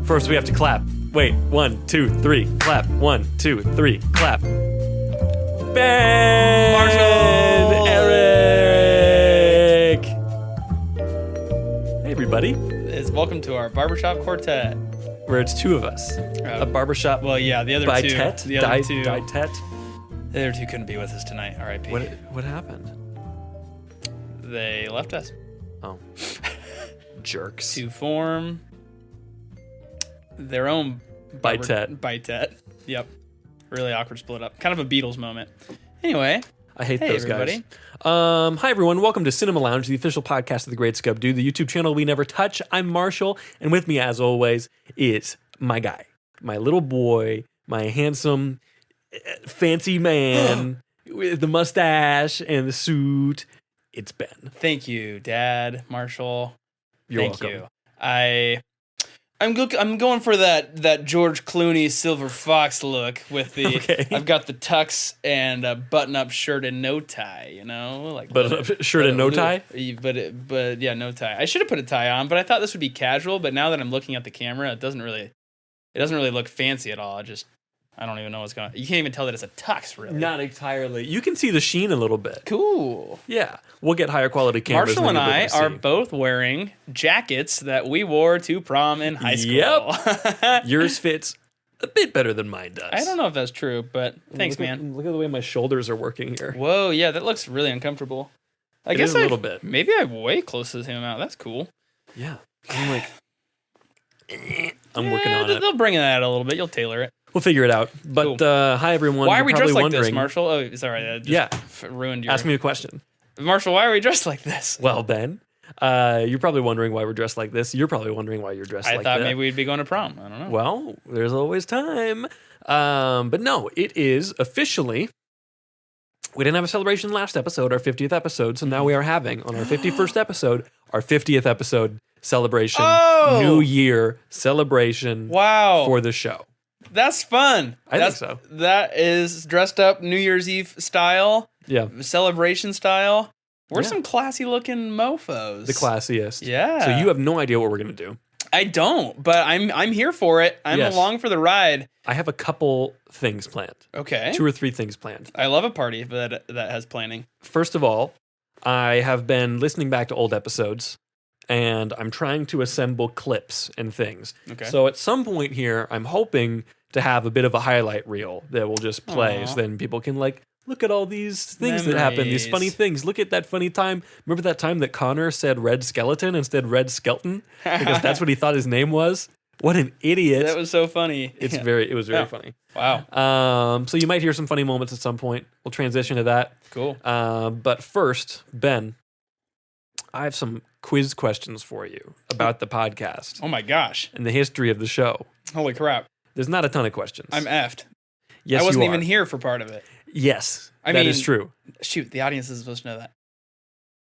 First, we have to clap. Wait, 1, 2, 3, clap. 1, 2, 3, clap. Ben! Marshall! Eric! Hey, everybody. Welcome to our barbershop quartet. Where it's two of us. A barbershop. Well, yeah, the other two. The other two. The other two couldn't be with us tonight. R.I.P. What happened? They left us. Oh. Jerks. To form their own Bitet. Yep. Really awkward split up. Kind of a Beatles moment. Anyway. I hate those everybody. guys. Hi, everyone. Welcome to Cinema Lounge, the official podcast of the Great Scub Dude, the YouTube channel we never touch. I'm Marshall, and with me, as always, is my guy, my little boy, my handsome, fancy man with the mustache and the suit. It's Ben. Thank you, Dad, Marshall. You're Thank welcome. you. I'm going for that George Clooney Silver Fox look with the Okay. I've got the tux and a button-up shirt and no tie, you know, like But shirt and no tie? But yeah, no tie. I should have put a tie on, but I thought this would be casual. But now that I'm looking at the camera, it doesn't really look fancy at all. I don't even know what's going on. You can't even tell that it's a tux, really. Not entirely. You can see the sheen a little bit. Cool. Yeah. We'll get higher quality cameras. Marshall and than you'll be I able to are see. both wearing jackets that we wore to prom in high school. Yep. Yours fits a bit better than mine does. I don't know if that's true, but thanks, man. Look at the way my shoulders are working here. Whoa, yeah, that looks really uncomfortable. I It guess is a little bit. Maybe I way closer to him out. That's cool. Yeah. I'm like, I'm working on it. They'll bring it out a little bit. You'll tailor it. We'll figure it out. But Cool. Hi, everyone. Why are You're we probably dressed like this, wondering- Marshall? Oh, sorry. I just ruined your... Ask me a question. Marshall, why are we dressed like this? Well, Ben, you're probably wondering why we're dressed like this. You're probably wondering why you're dressed I like thought that. maybe we'd be going to prom. I don't know. Well, there's always time. But no, it is officially... We didn't have a celebration last episode, our 50th episode, so now we are having, on our 51st episode, our 50th episode celebration, Oh! New Year celebration Wow. for the show. That's fun. I think so. That is dressed up New Year's Eve style, Yeah, celebration style. We're Yeah. some classy looking mofos. the classiest. Yeah. So you have no idea what we're going to do. I don't, but I'm here for it. I'm Yes. along for the ride. I have a couple things planned. Okay. 2 or 3 things planned. I love a party that has planning. First of all, I have been listening back to old episodes, and I'm trying to assemble clips and things. Okay. So at some point here, I'm hoping to have a bit of a highlight reel that will just play, Aw. so then people can look at all these things that happen, these funny Memories. things. Look at that funny time. Remember that time that Connor said Red Skeleton instead of Red Skelton? Because that's what he thought his name was? What an idiot. That was so funny. It was very Yeah. funny. Wow. So you might hear some funny moments at some point. We'll transition to that. Cool. But first, Ben, I have some quiz questions for you about the podcast Oh my gosh. and the history of the show. Holy crap. There's not a ton of questions. I'm effed. Yes, I wasn't you even are. here for part of it. Yes, I that mean- is true. Shoot, the audience is supposed to know that.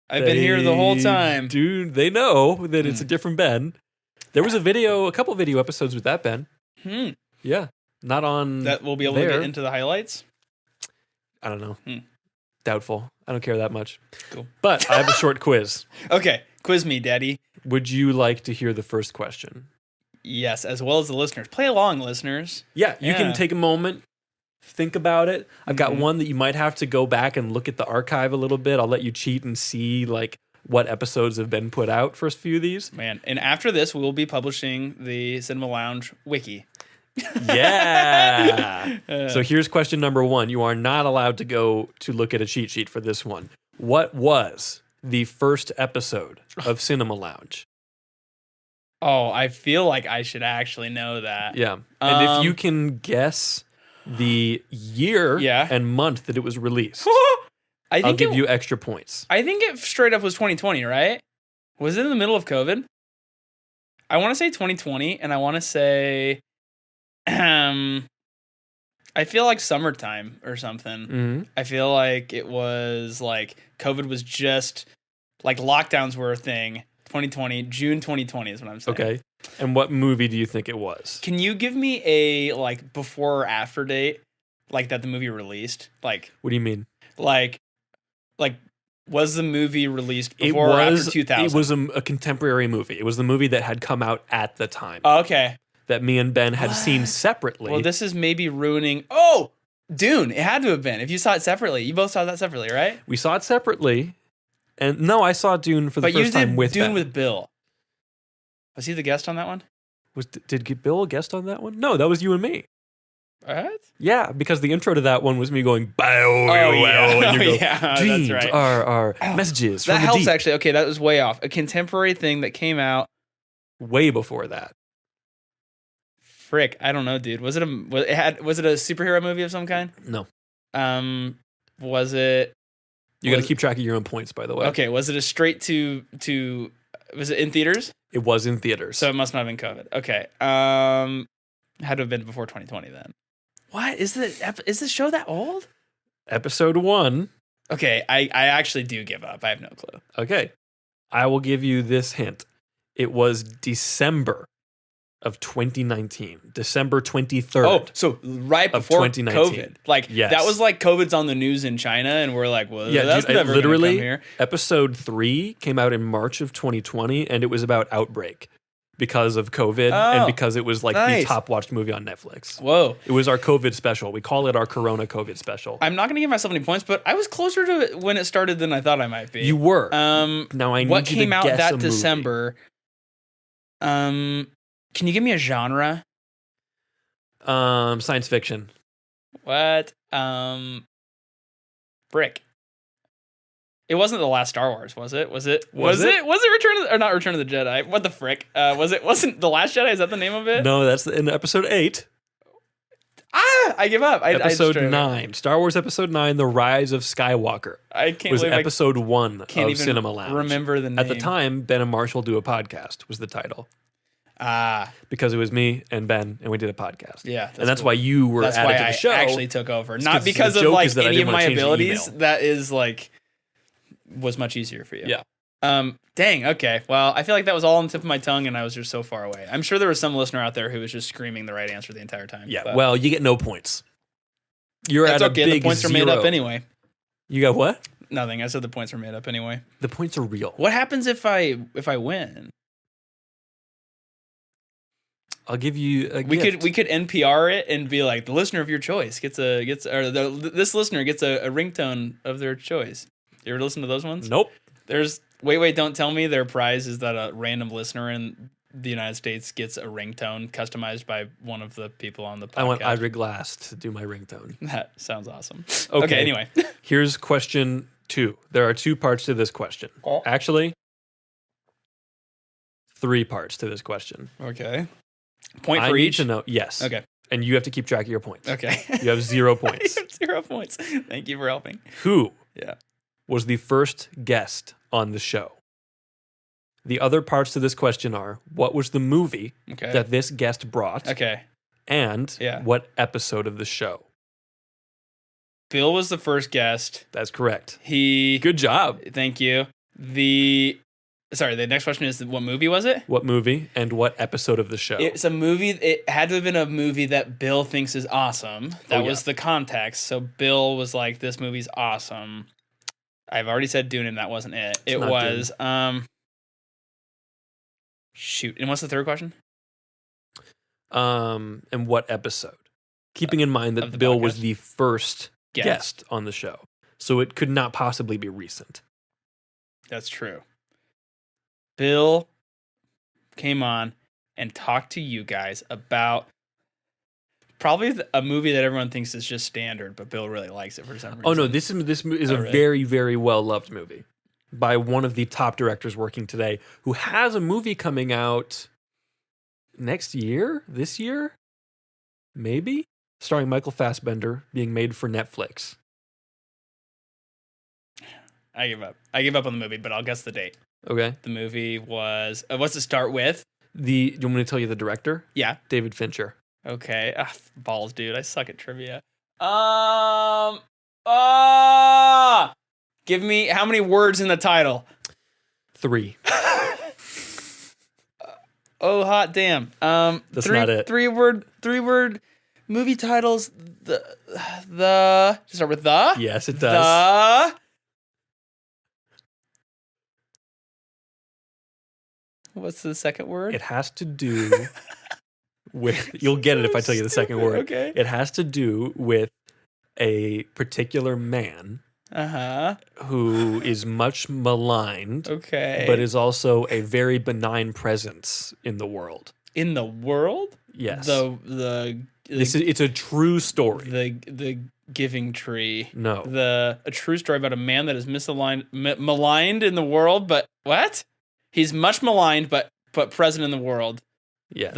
I've been here the whole time. Dude, they know that it's a different Ben. There was a couple video episodes with that Ben. Hmm. Yeah, not on That we'll be able to there. get into the highlights. I don't know. Hmm. Doubtful. I don't care that much. Cool. But I have a short quiz. Okay, quiz me, Daddy. Would you like to hear the first question? Yes, as well as the listeners. Play along, listeners. Yeah, you Yeah. can take a moment, think about it. I've got Mhm. one that you might have to go back and look at the archive a little bit. I'll let you cheat and see what episodes have been put out for a few of these. Man, and after this, we will be publishing the Cinema Lounge wiki. Yeah. So here's question number 1. You are not allowed to go to look at a cheat sheet for this one. What was the first episode of Cinema Lounge? Oh, I feel like I should actually know that. Yeah. And if you Um, can guess the year Yeah. and month that it was released, I I'll think give you extra points. I think it straight up was 2020, right? Was it in the middle of COVID? I want to say 2020, and I want to say, I feel like summertime or something. Mm-hmm. I feel like it was like COVID was just like lockdowns were a thing. 2020, June 2020 is what I'm saying. Okay. And what movie do you think it was? Can you give me a like before or after date, like that the movie released? Like What do you mean? was the movie released before or after 2000? It was a contemporary movie. It was the movie that had come out at the time. Oh, okay. that me and Ben had What? seen separately. Well, this is maybe ruining. Oh, Dune. It had to have been. If you saw it separately, you both saw that separately, right? We saw it separately, and no, I saw Dune for the But you first time did with Dune Ben. with Bill. Was he the guest on that one? Did Bill guest on that one? No, that was you and me. What? Yeah, because the intro to that one was me going, bow, Oh, yeah. and you go, Yeah, dreams that's right. are messages That from the helps, deep. actually. Okay, that was way off. A contemporary thing that came out. Way before that. Frick, I don't know, dude. Was it a superhero movie of some kind? No. Was it? You got to keep track of your own points, by the way. Okay, was it a straight to? Was it in theaters? It was in theaters. So it must not have been COVID. Okay. Had to have been before 2020 then. What is this show that old? Episode 1. Okay, I actually do give up. I have no clue. Okay. I will give you this hint. It was December of 2019. December 23rd. Oh, so right of before 2019. COVID. Like, Yes. that was like COVID's on the news in China, and we're like, well, Yeah, that's dude, never literally, gonna come here. episode 3 came out in March of 2020, and it was about Outbreak because of COVID and Oh, because it was like nice. the top watched movie on Netflix. Whoa. It was our COVID special. We call it our Corona COVID special. I'm not going to give myself any points, but I was closer to it when it started than I thought I might be. You were. Now I need what you came to out guess a that movie. December? Can you give me a genre? Science fiction. What? Brick. It wasn't the last Star Wars, was it? Was it Return of the, or not Return of the Jedi? What the frick? Wasn't The Last Jedi? Is that the name of it? No, that's in episode 8. I give up. Episode 9. Star Wars episode 9, The Rise of Skywalker. I can't was believe episode 1 I can't of even Cinema Lounge. remember the name. At the time, Ben and Marshall do a podcast was the title. Because it was me and Ben, and we did a podcast. Yeah, and that's cool. why you were That's added why to the I show. actually took over, It's not 'cause because the of joke like is that I any didn't of wanna my change the abilities. email. That is like was much easier for you. Yeah. Dang. Okay. Well, I feel like that was all on the tip of my tongue, and I was just so far away. I'm sure there was some listener out there who was just screaming the right answer the entire time. Yeah. but Well, you get no points. You're that's at okay. a big The points are made up 0. anyway. You got what? Nothing. I said the points are made up anyway. The points are real. What happens if I win? I'll give you a We gift. could NPR it and be like, the listener of your choice gets this listener gets a ringtone of their choice. You ever listen to those ones? Nope. There's wait, don't tell me their prize is that a random listener in the United States gets a ringtone customized by one of the people on the podcast. I want Audrey Glass to do my ringtone. That sounds awesome. Okay. Anyway. Here's question 2. There are 2 parts to this question. Oh. Actually, 3 parts to this question. Okay. Point I for need each? to know. Yes. Okay. And you have to keep track of your points. Okay. You have 0 points. I have 0 points. Thank you for helping. Who Yeah. was the first guest on the show? The other parts to this question are, what was the movie Okay. that this guest brought? Okay. And Yeah. what episode of the show? Bill was the first guest. That's correct. He Good job. Thank you. The next question is, what movie was it? What movie and what episode of the show? It's a movie. It had to have been a movie that Bill thinks is awesome. That Oh, yeah. was the context. So Bill was like, "This movie's awesome." I've already said Dune, and that wasn't it. It not was shoot. And what's the third question? And what episode? Keeping in mind Of that the Bill was podcast? the first Guest. guest on the show. So it could not possibly be recent. That's true. Bill came on and talked to you guys about probably a movie that everyone thinks is just standard, but Bill really likes it for some reason. Oh no, this is Oh, a really? very, very well loved movie by one of the top directors working today, who has a movie coming out next year, this year, maybe, starring Michael Fassbender, being made for Netflix. I give up. I give up on the movie, but I'll guess the date. Okay. The movie was what's it start with? Do you want me to tell you the director? Yeah. David Fincher. Okay. Balls, dude. I suck at trivia. Give me how many words in the title? 3. Oh, hot damn. That's not it. Three word movie titles. The start with the. Yes, it does. The. What's the second word? It has to do with, you'll get it if I tell you the second word. Okay. It has to do with a particular man who is much maligned, Okay. but is also a very benign presence in the world. In the world? Yes. It's a true story. The giving tree. No. A true story about a man that is maligned in the world, but what? He's much maligned, but present in the world. Yes.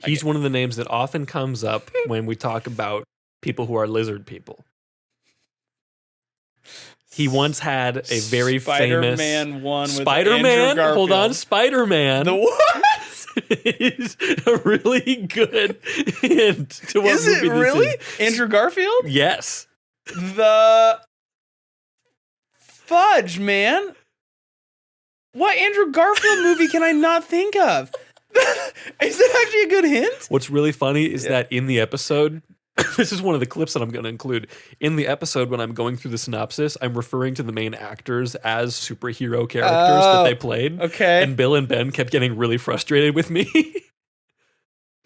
He's one of the names that often comes up when we talk about people who are lizard people. He once had a very famous Spider-Man one with Spider-Man. Andrew Garfield. Hold on, Spider-Man. The what? Is a really good hint to what Is movie it really? this is. Andrew Garfield? Yes. The fudge, man. What Andrew Garfield movie can I not think of? Is that actually a good hint? What's really funny is that in the episode, this is one of the clips that I'm going to include. In the episode, when I'm going through the synopsis, I'm referring to the main actors as superhero characters that they played. Okay. And Bill and Ben kept getting really frustrated with me.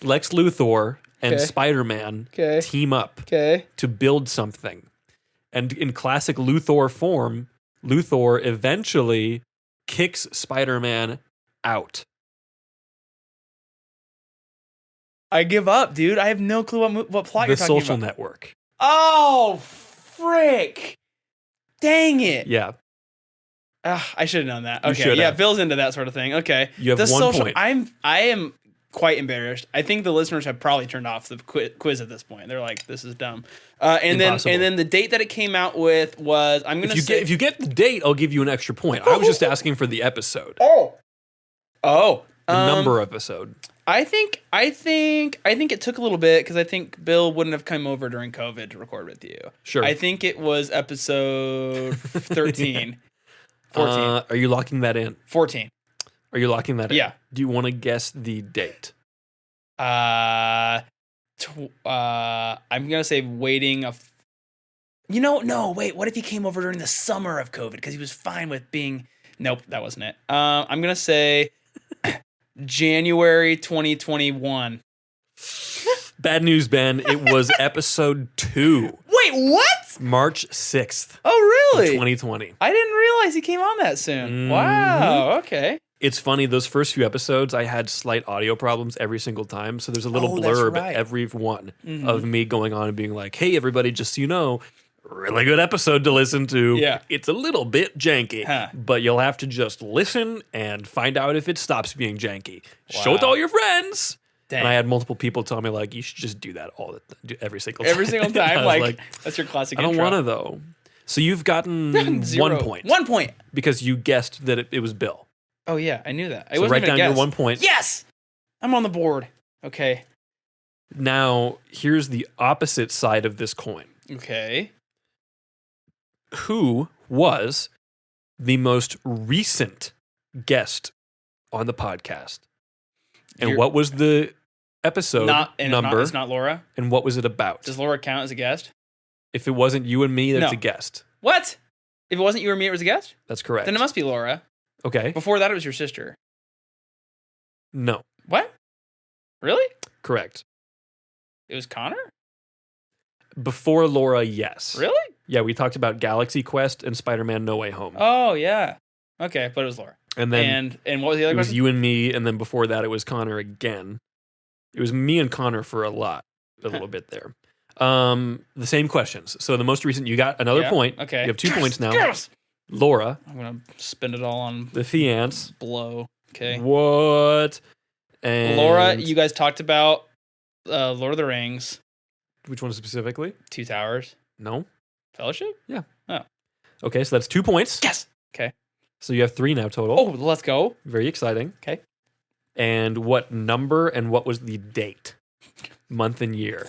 Lex Luthor and Spider-Man team up to build something. And in classic Luthor form, Luthor eventually kicks Spider-Man out. I give up, dude. I have no clue what plot you're talking about. The Social Network. Oh, frick. Dang it. Yeah. I should have known that. Okay, yeah, Bill's into that sort of thing. Okay. You have 1 point. I am quite embarrassed. I think the listeners have probably turned off the quiz at this point. They're like, this is dumb. And then the date that it came out with was, I'm going to say... If you get the date, I'll give you an extra point. I was just asking for the episode. Oh. The number episode. I think it took a little bit because I think Bill wouldn't have come over during COVID to record with you. Sure. I think it was episode 13. 14. Are you locking that in? 14. Are you locking that in? Yeah. Do you want to guess the date? I'm gonna say waiting no, wait, what if he came over during the summer of COVID? Because he was fine with being... Nope, that wasn't it. I'm gonna say January 2021. Bad news, Ben. It was episode 2. Wait, what? March 6th. Oh, really? 2020. I didn't realize he came on that soon. Mm-hmm. Wow, okay. It's funny, those first few episodes, I had slight audio problems every single time. So there's a little blurb every one of me going on and being like, hey, everybody, just so you know, really good episode to listen to. Yeah. It's a little bit janky, but you'll have to just listen and find out if it stops being janky. Wow. Show it to all your friends. Dang. And I had multiple people tell me, like, you should just do that every single time. Every single time? like, that's your classic intro. I don't want to, though. So you've gotten 1 point. 1 point. Because you guessed that it was Bill. Oh, yeah, I knew that. So write down your 1 point. Yes! I'm on the board. Okay. Now, here's the opposite side of this coin. Okay. Who was the most recent guest on the podcast? And what was the episode number? It's not Laura? And what was it about? Does Laura count as a guest? If it wasn't you and me, that's a guest. What? If it wasn't you or me, it was a guest? That's correct. Then it must be Laura. Okay. Before that, it was your sister. No. What? Really? Correct. It was Connor? Before Laura, yes. Really? Yeah, we talked about Galaxy Quest and Spider-Man No Way Home. Oh, yeah. Okay, but it was Laura. And then and what was the other question? It was you and me, and then before that, it was Connor again. It was me and Connor for a little bit there. The same questions. So the most recent, you got another point. Okay. You have 2 points now. Yes! Laura. I'm going to spend it all on the Fiance. Blow. Okay. What? And Laura, you guys talked about Lord of the Rings. Which one specifically? Two Towers. No. Fellowship? Yeah. Oh. Okay, so that's 2 points. Yes. Okay. So you have 3 now total. Oh, let's go. Very exciting. Okay. And what number and what was the date? Month and year.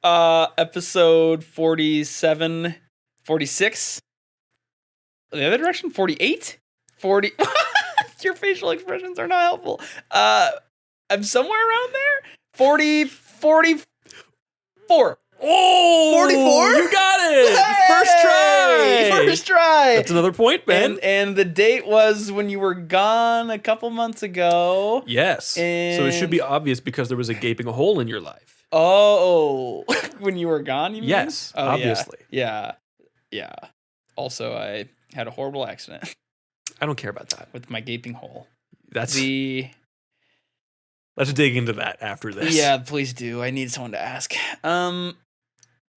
Episode 47, 46. The other direction? 48? 40. Your facial expressions are not helpful. I'm somewhere around there. 44. Oh, 44? You got it. Hey! First try. That's another point, Ben. And the date was when you were gone a couple months ago. Yes. So it should be obvious because there was a gaping hole in your life. Oh, when you were gone, you mean? Yes, Oh, obviously. Yeah. Also, I had a horrible accident I don't care about that. with my gaping hole. Let's dig into that after this. Yeah, please do. I need someone to ask.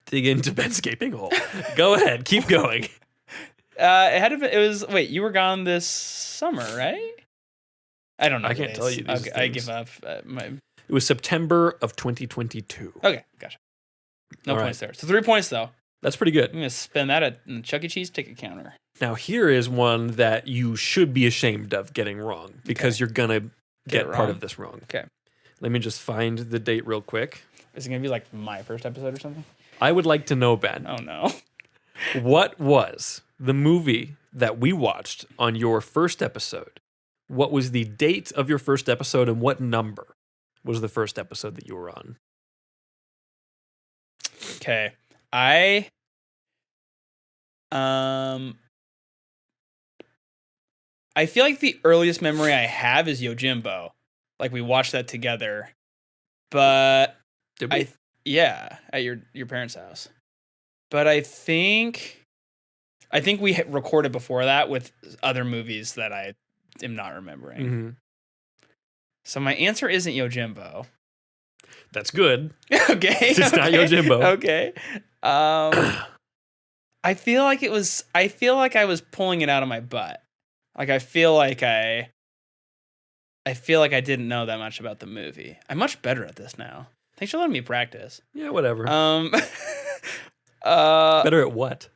Dig into Ben's gaping hole. Go ahead. Keep going. Wait, you were gone this summer, right? I don't know. I can't tell you these Okay, I things. give up. It was September of 2022. Okay, gotcha. No All points there. So 3 points, though. That's pretty good. I'm going to spend that at the Chuck E. Cheese ticket counter. Now, here is one that you should be ashamed of getting wrong because you're going to get part of this wrong. Okay. Let me just find the date real quick. Is it going to be like my first episode or something? I would like to know, Ben, Oh, no. what was the movie that we watched on your first episode? What was the date of your first episode and what number was the first episode that you were on? Okay. I feel like the earliest memory I have is Yojimbo. Like we watched that together. But Did we? yeah, at your parents' house. But I think we recorded before that with other movies that I am not remembering. Mm-hmm. So my answer isn't Yojimbo. That's good. Okay. It's not Yojimbo. Okay. I feel like I was pulling it out of my butt. Like I feel like I didn't know that much about the movie. I'm much better at this now. Thanks for letting me practice. Yeah, whatever. Better at what?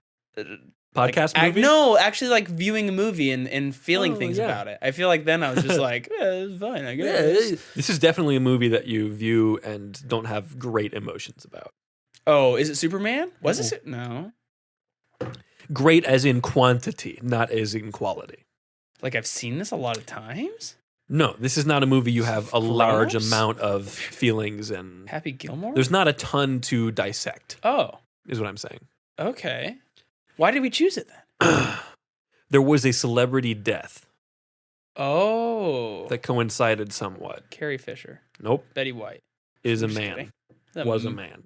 Podcast movie? No, actually like viewing a movie and feeling things yeah. about it. I feel like then I was just like, yeah, it's fine, I guess. This is definitely a movie that you view and don't have great emotions about. Oh, is it Superman? Was it? No. Great as in quantity, not as in quality. Like I've seen this a lot of times. No, this is not a movie you have a large Grown-ups? amount of feelings and Happy Gilmore? there's not a ton to dissect, Oh, is what I'm saying. okay. Why did we choose it then? There was a celebrity death Oh. that coincided somewhat. Carrie Fisher. Nope, Betty White. is a Just man. kidding. Was a man.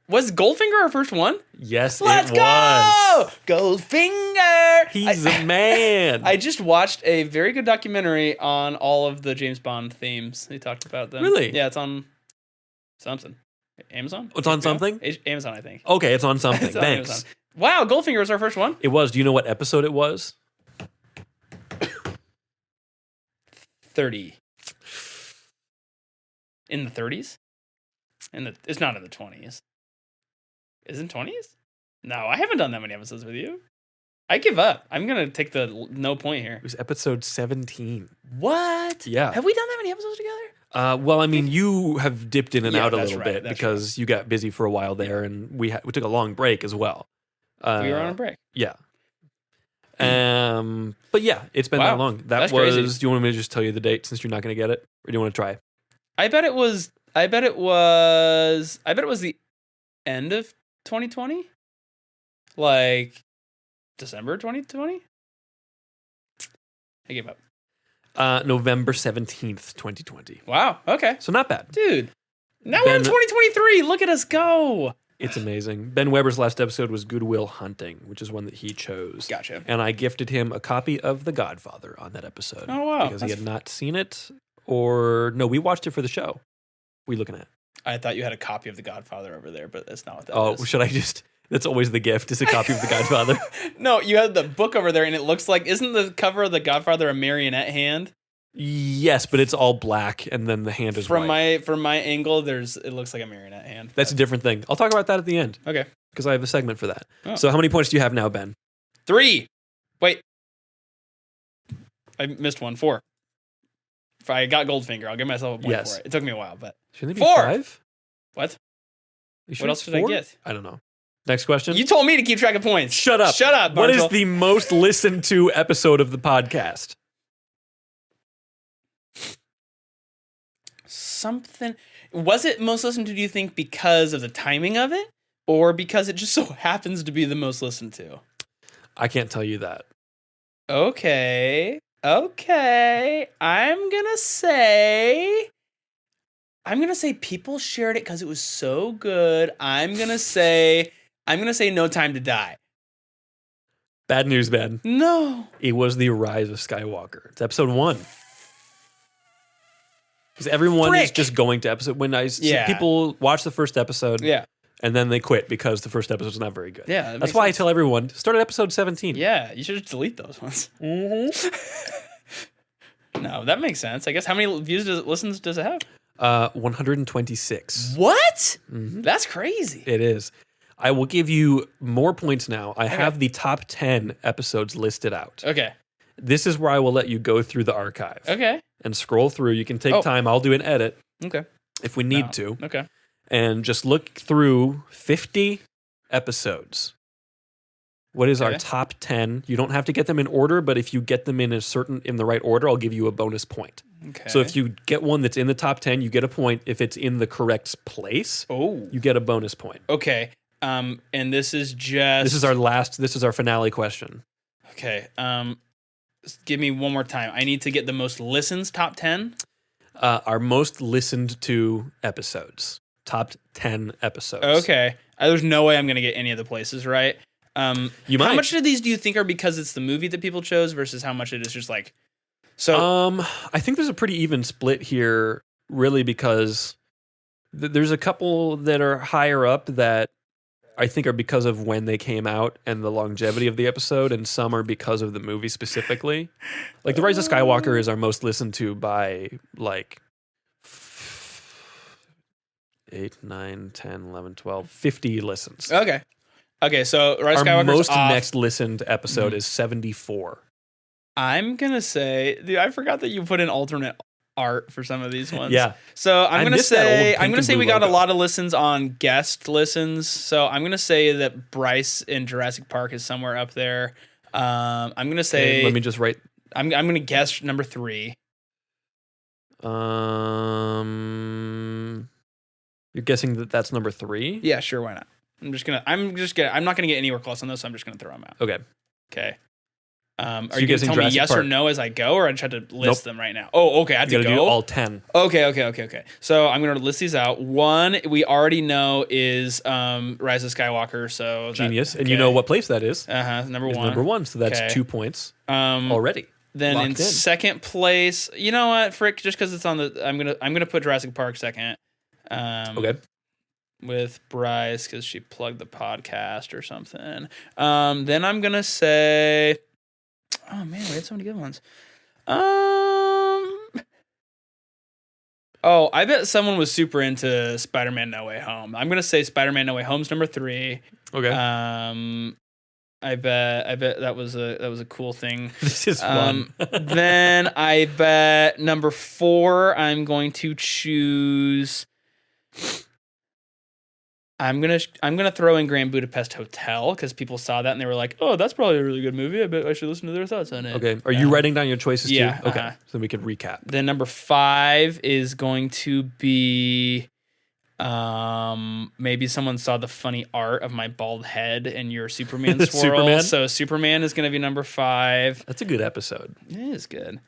Was Goldfinger our first one? Yes, Let's it was. go! Goldfinger! He's a man. I just watched a very good documentary on all of the James Bond themes. They talked about them. Really? Yeah, it's on something. Amazon? It's on HBO? something? Amazon, I think. Okay, it's on something. It's on Thanks. Amazon. Wow, Goldfinger was our first one. It was. Do you know what episode it was? 30. In the 30s? It's not in the 20s. Is it in 20s? No, I haven't done that many episodes with you. I give up. I'm going to take the no point here. It was episode 17. What? Yeah. Have we done that many episodes together? Well, I mean, you have dipped in and Yeah, out a that's little right, bit that's because you got busy for a while there, and we took a long break as well. We were on a break. Yeah. But yeah, it's been Wow, that long. That that's was. crazy. Do you want me to just tell you the date since you're not going to get it, or do you want to try? I bet it was the end of 2020? Like December 2020? I gave up. November 17th, 2020. Wow. Okay. So not bad. Dude. Now we're in 2023. Look at us go. It's amazing. Ben Weber's last episode was Goodwill Hunting, which is one that he chose. Gotcha. And I gifted him a copy of The Godfather on that episode. Oh, wow. Because he had not seen it, no, we watched it for the show. What are you looking at? I thought you had a copy of The Godfather over there, but that's not what that Oh, is. should I just... That's always the gift, is a copy of The Godfather. No, you had the book over there, and it looks like... Isn't the cover of The Godfather a marionette hand? Yes, but it's all black, and then the hand is white. From my angle, it looks like a marionette hand. That's a different thing. I'll talk about that at the end, Okay. because I have a segment for that. Oh. So how many points do you have now, Ben? 3. Wait. I missed one. 4. If I got Goldfinger, I'll give myself a point Yes. for it. It took me a while, but... Shouldn't it be 4. 5? What? You sure What else it's did I 4? get? I don't know. Next question. You told me to keep track of points. Shut up. Shut up, What is Marshall. the most listened to episode of the podcast? Something... Was it most listened to, do you think, because of the timing of it? Or because it just so happens to be the most listened to? I can't tell you that. Okay. I'm gonna say people shared it because it was so good. I'm gonna say No Time to Die. Bad news, Ben. No. It was The Rise of Skywalker. It's episode 1. Because everyone is just going to episode. People watch the first episode, and then they quit because the first episode's not very good. Yeah, that's why I tell everyone start at episode 17. Yeah, you should just delete those ones. No, that makes sense. I guess how many listens does it have? 126. What? Mm-hmm. That's crazy. It is. I will give you more points now. I have the top 10 episodes listed out. Okay. This is where I will let you go through the archive. Okay. And scroll through. You can take time. I'll do an edit. Okay. If we need to. Okay. And just look through 50 episodes. What is our top 10? You don't have to get them in order, but if you get them in the right order, I'll give you a bonus point. Okay. So if you get one that's in the top 10, you get a point. If it's in the correct place, you get a bonus point. Okay. And this is just... This is our finale question. Okay. Give me one more time. I need to get the most listens, top 10? Our most listened to episodes. Top 10 episodes. Okay. There's no way I'm going to get any of the places right. You might. How much of these do you think are because it's the movie that people chose versus how much it is just like... So, I think there's a pretty even split here, really, because there's a couple that are higher up that I think are because of when they came out and the longevity of the episode, and some are because of the movie specifically. Like The Rise of Skywalker is our most listened to by like 8, 9, 10, 11, 12, 50 listens. Okay, so Rise of Skywalker's our most off. next listened episode is 74. I'm gonna say, dude, I forgot that you put in alternate art for some of these ones. Yeah. So I'm gonna say we got logo. a lot of listens on guest listens. So I'm gonna say that Bryce in Jurassic Park is somewhere up there. I'm gonna say. Let me just write. I'm gonna guess number 3. You're guessing that's number 3? Yeah, sure. Why not? I'm not gonna get anywhere close on this. So I'm just gonna throw them out. Okay. Are you going to tell me yes or no as I go, or I just have to list them right now? Oh, okay. I have to go. Do all 10. Okay. So I'm going to list these out. One we already know is Rise of Skywalker. So genius, and you know what place that is? Number 1. Number 1. So that's 2 points already. Then in second place, you know what, Frick? Just because it's on the, I'm gonna put Jurassic Park second. Okay. With Bryce because she plugged the podcast or something. Then I'm gonna say. Oh man, we had so many good ones. Oh, I bet someone was super into Spider-Man No Way Home. I'm gonna say Spider-Man No Way Home's number 3. Okay. I bet that was a cool thing. This is fun. Then I bet number 4 I'm going to choose. I'm gonna throw in Grand Budapest Hotel because people saw that and they were like, "Oh, that's probably a really good movie. I bet I should listen to their thoughts on it." Okay. Are you writing down your choices too? Yeah. Okay. So we can recap. Then number 5 is going to be, maybe someone saw the funny art of my bald head and your Superman swirl. Superman? So Superman is gonna be number 5. That's a good episode. It is good.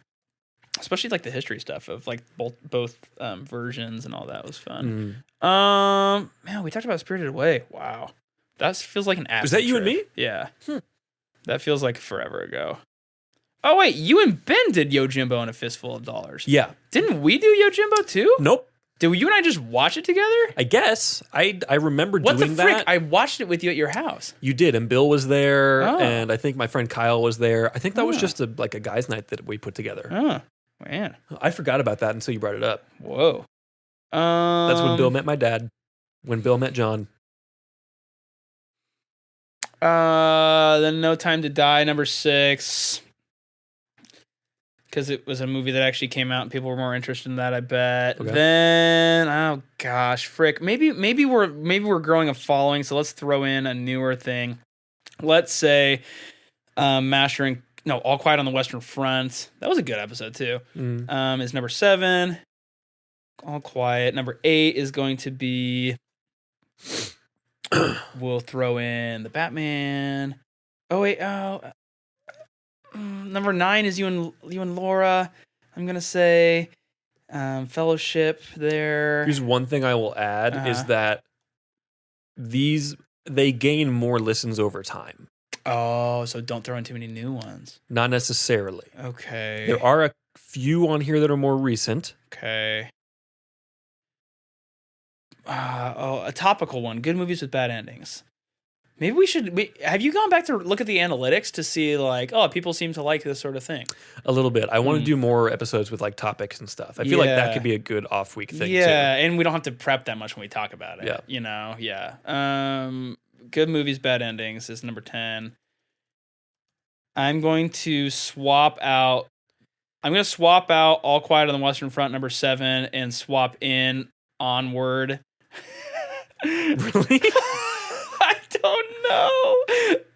Especially like the history stuff of like both versions and all that was fun. Man, we talked about Spirited Away. Wow, that feels like an acid Is that you trip. and me? Yeah, that feels like forever ago. Oh wait, you and Ben did Yojimbo and a Fistful of Dollars. Yeah. Didn't we do Yojimbo too? Nope. Did you and I just watch it together? I guess I remember What doing the frick? that. I watched it with you at your house. You did, and Bill was there, Oh. and I think my friend Kyle was there. I think that was just a guys' night that we put together. Oh man, I forgot about that until you brought it up. whoa. That's when Bill met my dad. When Bill met John. Then No Time to Die, number 6. Because it was a movie that actually came out and people were more interested in that, I bet. Okay. Then, oh gosh, frick. Maybe we're growing a following, so let's throw in a newer thing. Let's say All Quiet on the Western Front. That was a good episode too. Is number 7. All Quiet. Number 8 is going to be. We'll throw in the Batman. Oh wait. Number 9 is you and Laura. I'm gonna say, Fellowship there. Here's one thing I will add is that they gain more listens over time. Oh, so don't throw in too many new ones. Not necessarily. Okay. There are a few on here that are more recent. Okay. A topical one. Good movies with bad endings. Maybe we should. Have you gone back to look at the analytics to see like, oh, people seem to like this sort of thing? A little bit. I want to do more episodes with like topics and stuff. I feel like that could be a good off week thing. Yeah, and we don't have to prep that much when we talk about it. Yeah. You know. Yeah. Good movies, bad endings is number 10. I'm going to swap out. I'm going to swap out All Quiet on the Western Front, number 7, and swap in Onward. Really? I don't know.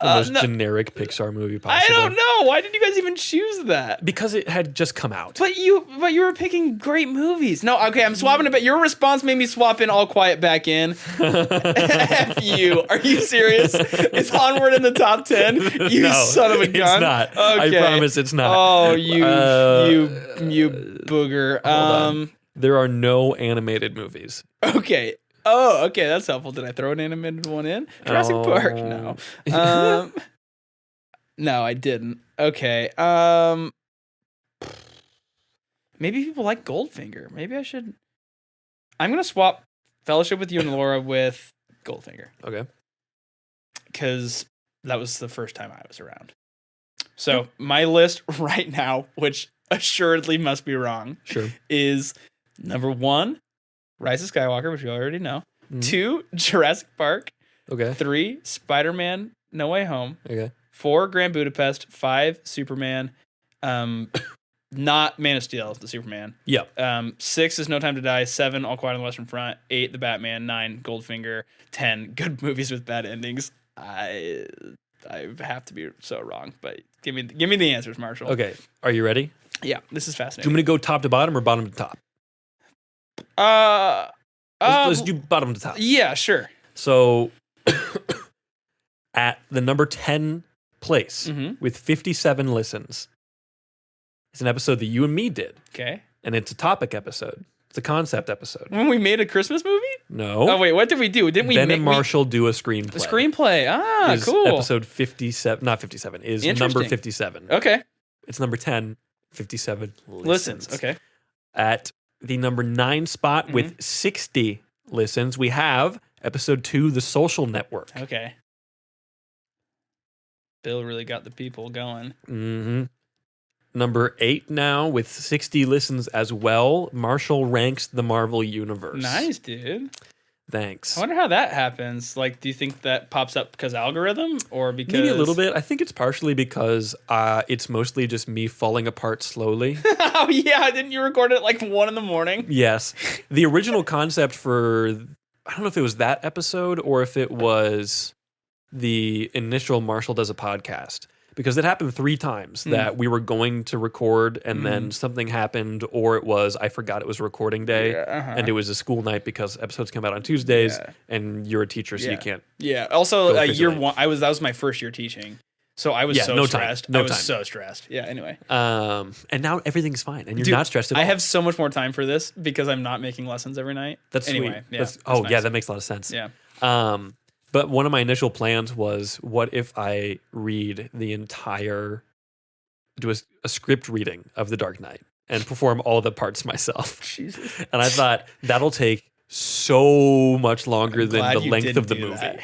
The most generic Pixar movie possible. I don't know. Why did you guys even choose that? Because it had just come out. But you were picking great movies. No, okay, I'm swapping it, but your response made me swap in All Quiet back in. F you. Are you serious? It's Onward in the top 10? You No, son of a gun. It's not. Okay. I promise it's not. Oh, you booger. Hold on. There are no animated movies. Okay. Oh, okay, that's helpful. Did I throw an animated one in? Jurassic Park? No. No, I didn't. Okay. Maybe people like Goldfinger. Maybe I should. I'm gonna swap Fellowship with You and Laura with Goldfinger. Okay. Because that was the first time I was around. So my list right now, which assuredly must be wrong, is number 1. Rise of Skywalker, which we already know. 2, Jurassic Park. Okay. 3, Spider-Man No Way Home. Okay. 4, Grand Budapest. 5, Superman. Not Man of Steel, the Superman. Yeah. 6 is No Time to Die. 7, All Quiet on the Western Front. 8, The Batman. 9, Goldfinger. 10, Good Movies with Bad Endings. I have to be so wrong, but give me the answers, Marshall. Okay. Are you ready? Yeah, this is Do you fascinating. want me to go top to bottom or bottom to top? Let's do bottom to top. Yeah, sure. So at the number 10 place with 57 listens, it's an episode that you and me did. Okay. And it's a topic episode. It's a concept episode. When we made a Christmas movie? No. Oh, wait, what did we do? Didn't we Ben and Marshall do a screenplay. A screenplay. Ah, is cool. Episode 57, not 57, is number 57. Okay. It's number 10, 57 Listens. Okay. At the number 9 spot with 60 listens, we have episode 2, The Social Network. Okay. Bill really got the people going. Mm-hmm. Number 8 now with 60 listens as well. Marshall ranks the Marvel Universe. Nice, dude. Thanks. I wonder how that happens. Like, do you think that pops up because algorithm or because... Maybe a little bit. I think it's partially because it's mostly just me falling apart slowly. Oh, yeah. Didn't you record it at like 1 a.m? Yes. The original concept for... I don't know if it was that episode or if it was the initial Marshall Does a Podcast. Because it happened 3 times that we were going to record and then something happened, or it was, I forgot it was recording day and it was a school night because episodes come out on Tuesdays and you're a teacher, so you can't. Yeah. Also, year 1, that was my first year teaching. So I was so stressed. I was so stressed. Yeah, anyway. And now everything's fine and you're not stressed at all. I have so much more time for this because I'm not making lessons every night. That's anyway, sweet. Yeah, yeah, that makes a lot of sense. Yeah. But one of my initial plans was, what if I read the entire, do a script reading of The Dark Knight and perform all the parts myself? Jesus. And I thought, that'll take so much longer than the length of the movie.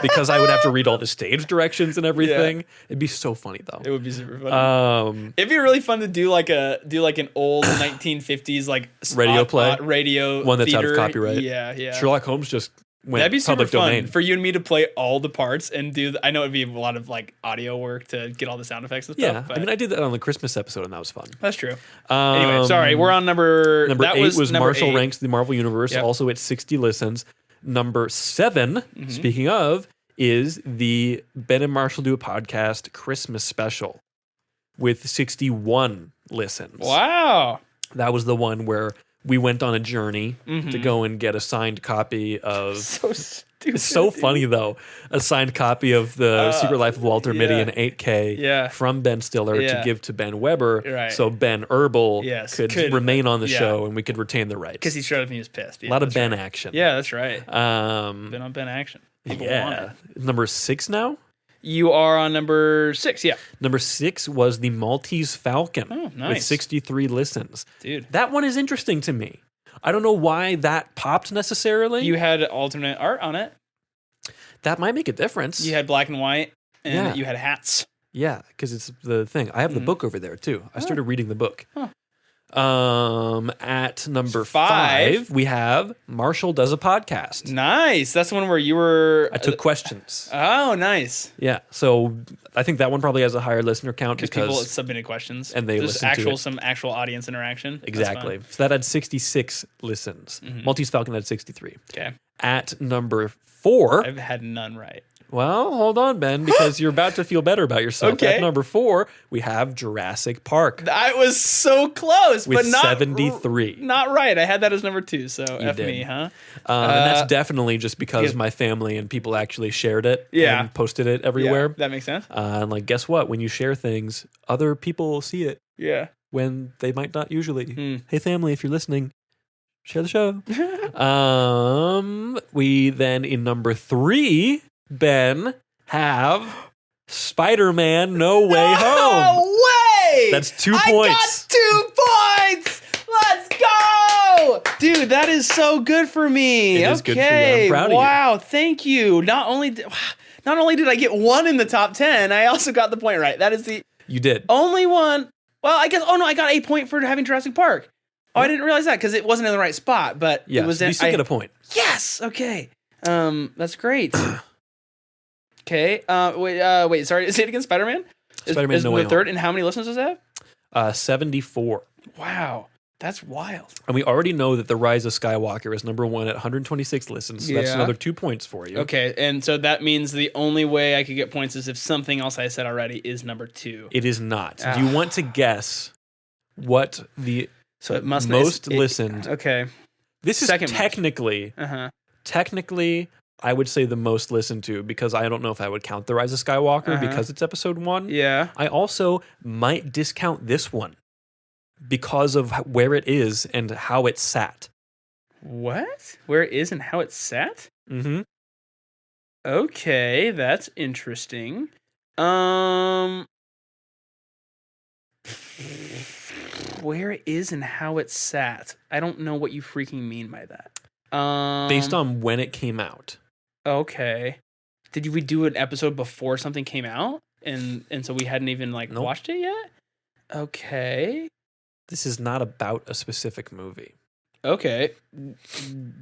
Because I would have to read all the stage directions and everything. Yeah. It'd be so funny, though. It would be super funny. It'd be really fun to do like an old 1950s like radio play, radio one that's theater. Out of copyright. Yeah, yeah. Sherlock Holmes just went That'd be super public domain. fun for you and me to play all the parts and do. I know it'd be a lot of like audio work to get all the sound effects and stuff. Yeah, but I mean, I did that on the Christmas episode, and that was fun. That's true. Anyway, sorry, we're on number 8 was Marshall 8. ranks the Marvel Universe, also at 60 listens. Number 7, speaking of, is the Ben and Marshall Do a Podcast Christmas special with 61 listens. Wow. That was the one where we went on a journey to go and get a signed copy of. So stupid. It's so funny though. A signed copy of the Secret Life of Walter Mitty in 8K from Ben Stiller to give to Ben Weber, so Ben Herbal could remain on the show and we could retain the rights. Because he showed up and he was pissed. A lot of Ben action. Yeah, that's right. Been on Ben action. People want it. Number 6 now. You are on number 6, yeah. Number 6 was the Maltese Falcon. Oh, nice. With 63 listens. Dude. That one is interesting to me. I don't know why that popped necessarily. You had alternate art on it. That might make a difference. You had black and white, and you had hats. Yeah, because it's the thing. I have the book over there, too. I started reading the book. Huh. At number 5, we have Marshall Does a Podcast. Nice. That's the one where you were... I took questions. Oh, nice. Yeah, so I think that one probably has a higher listener count because people submitted questions. And they listened to it. Some actual audience interaction. Exactly. So that had 66 listens. Maltese Falcon had 63. Okay. At number 4... I've had none right. Well, hold on, Ben, because you're about to feel better about yourself. Okay. At number 4, we have Jurassic Park. I was so close, with but not 73. Not right. I had that as number 2, so F did. me, huh? And that's definitely just because my family and people actually shared it and posted it everywhere. Yeah, that makes sense. And like, guess what? When you share things, other people see it. Yeah. When they might not usually. Hey, family, if you're listening, share the show. We then, in number 3, Ben, have Spider-Man No Way Home. No way! That's 2 points. I got 2 points! Let's go! Dude, that is so good for me. It is good for you. I'm proud of you. Wow, thank you. Not only did I get 1 in the top 10, I also got the point right. That is the You did. only one. Well, I guess, I got a point for having Jurassic Park. Oh, I didn't realize that because it wasn't in the right spot, but it was so in. You still get a point. Yes. Okay. That's great. Okay. Wait. Sorry. Say it again. Spider-Man. Spider-Man is No Way the third, Home. and how many listens does it have? 74. Wow, that's wild. And we already know that The Rise of Skywalker is number 1 at 126 listens. So that's another 2 points for you. Okay, and so that means the only way I could get points is if something else I said already is number 2. It is not. Do you want to guess what the it must most listened? Okay. This is technically. Technically, I would say the most listened to because I don't know if I would count The Rise of Skywalker because it's episode 1. Yeah. I also might discount this one because of where it is and how it sat. What? Where it is and how it sat? Mm-hmm. Okay, that's interesting. Where it is and how it sat. I don't know what you freaking mean by that. Based on when it came out. Okay. Did we do an episode before something came out? And so we hadn't even watched it yet? Okay. This is not about a specific movie. Okay.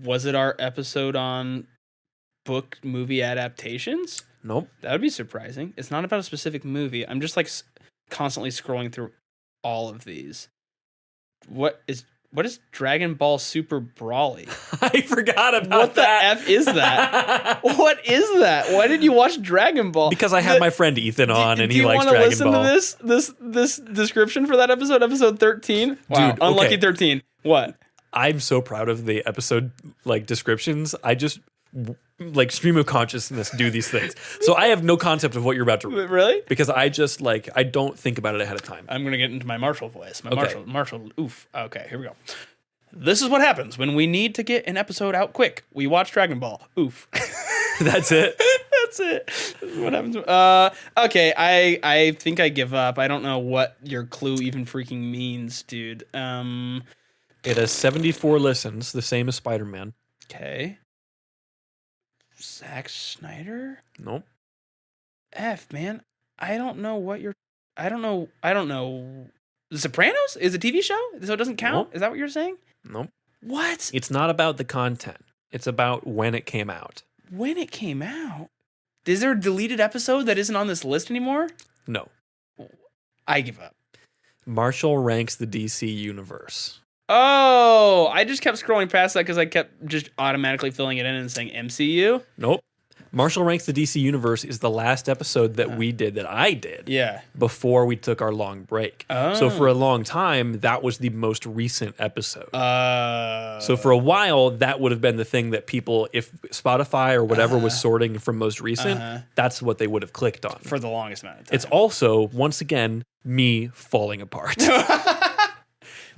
Was it our episode on book movie adaptations? Nope. That would be surprising. It's not about a specific movie. I'm just constantly scrolling through all of these. What is Dragon Ball Super Brawly? I forgot about that. What the F is that? What is that? Why did you watch Dragon Ball? Because I had my friend Ethan on and he likes Dragon Ball. Do you want to listen to this description for that episode 13? Wow, dude, unlucky 13. What? I'm so proud of the episode descriptions. I just stream of consciousness do these things. So I have no concept of what you're about to read. Really? Because I just I don't think about it ahead of time. I'm going to get into my Marshall voice. Marshall, oof. Okay, here we go. This is what happens when we need to get an episode out quick. We watch Dragon Ball. Oof. That's it? That's it. This is what happens. Okay, I think I give up. I don't know what your clue even freaking means, dude. It has 74 listens, the same as Spider-Man. Okay. Zack Snyder? Nope. F, man. I don't know. The Sopranos is a TV show, so it doesn't count? Nope. Is that what you're saying? Nope. What? It's not about the content. It's about when it came out. When it came out? Is there a deleted episode that isn't on this list anymore? No. I give up. Marshall ranks the DC universe. Oh, I just kept scrolling past that because I kept just automatically filling it in and saying MCU. Nope. Marshall Ranks the DC Universe is the last episode that I did Yeah. before we took our long break. Oh. So for a long time, that was the most recent episode. So So for a while, that would have been the thing that people, if Spotify or whatever was sorting from most recent, that's what they would have clicked on. for the longest amount of time. It's also, once again, me falling apart.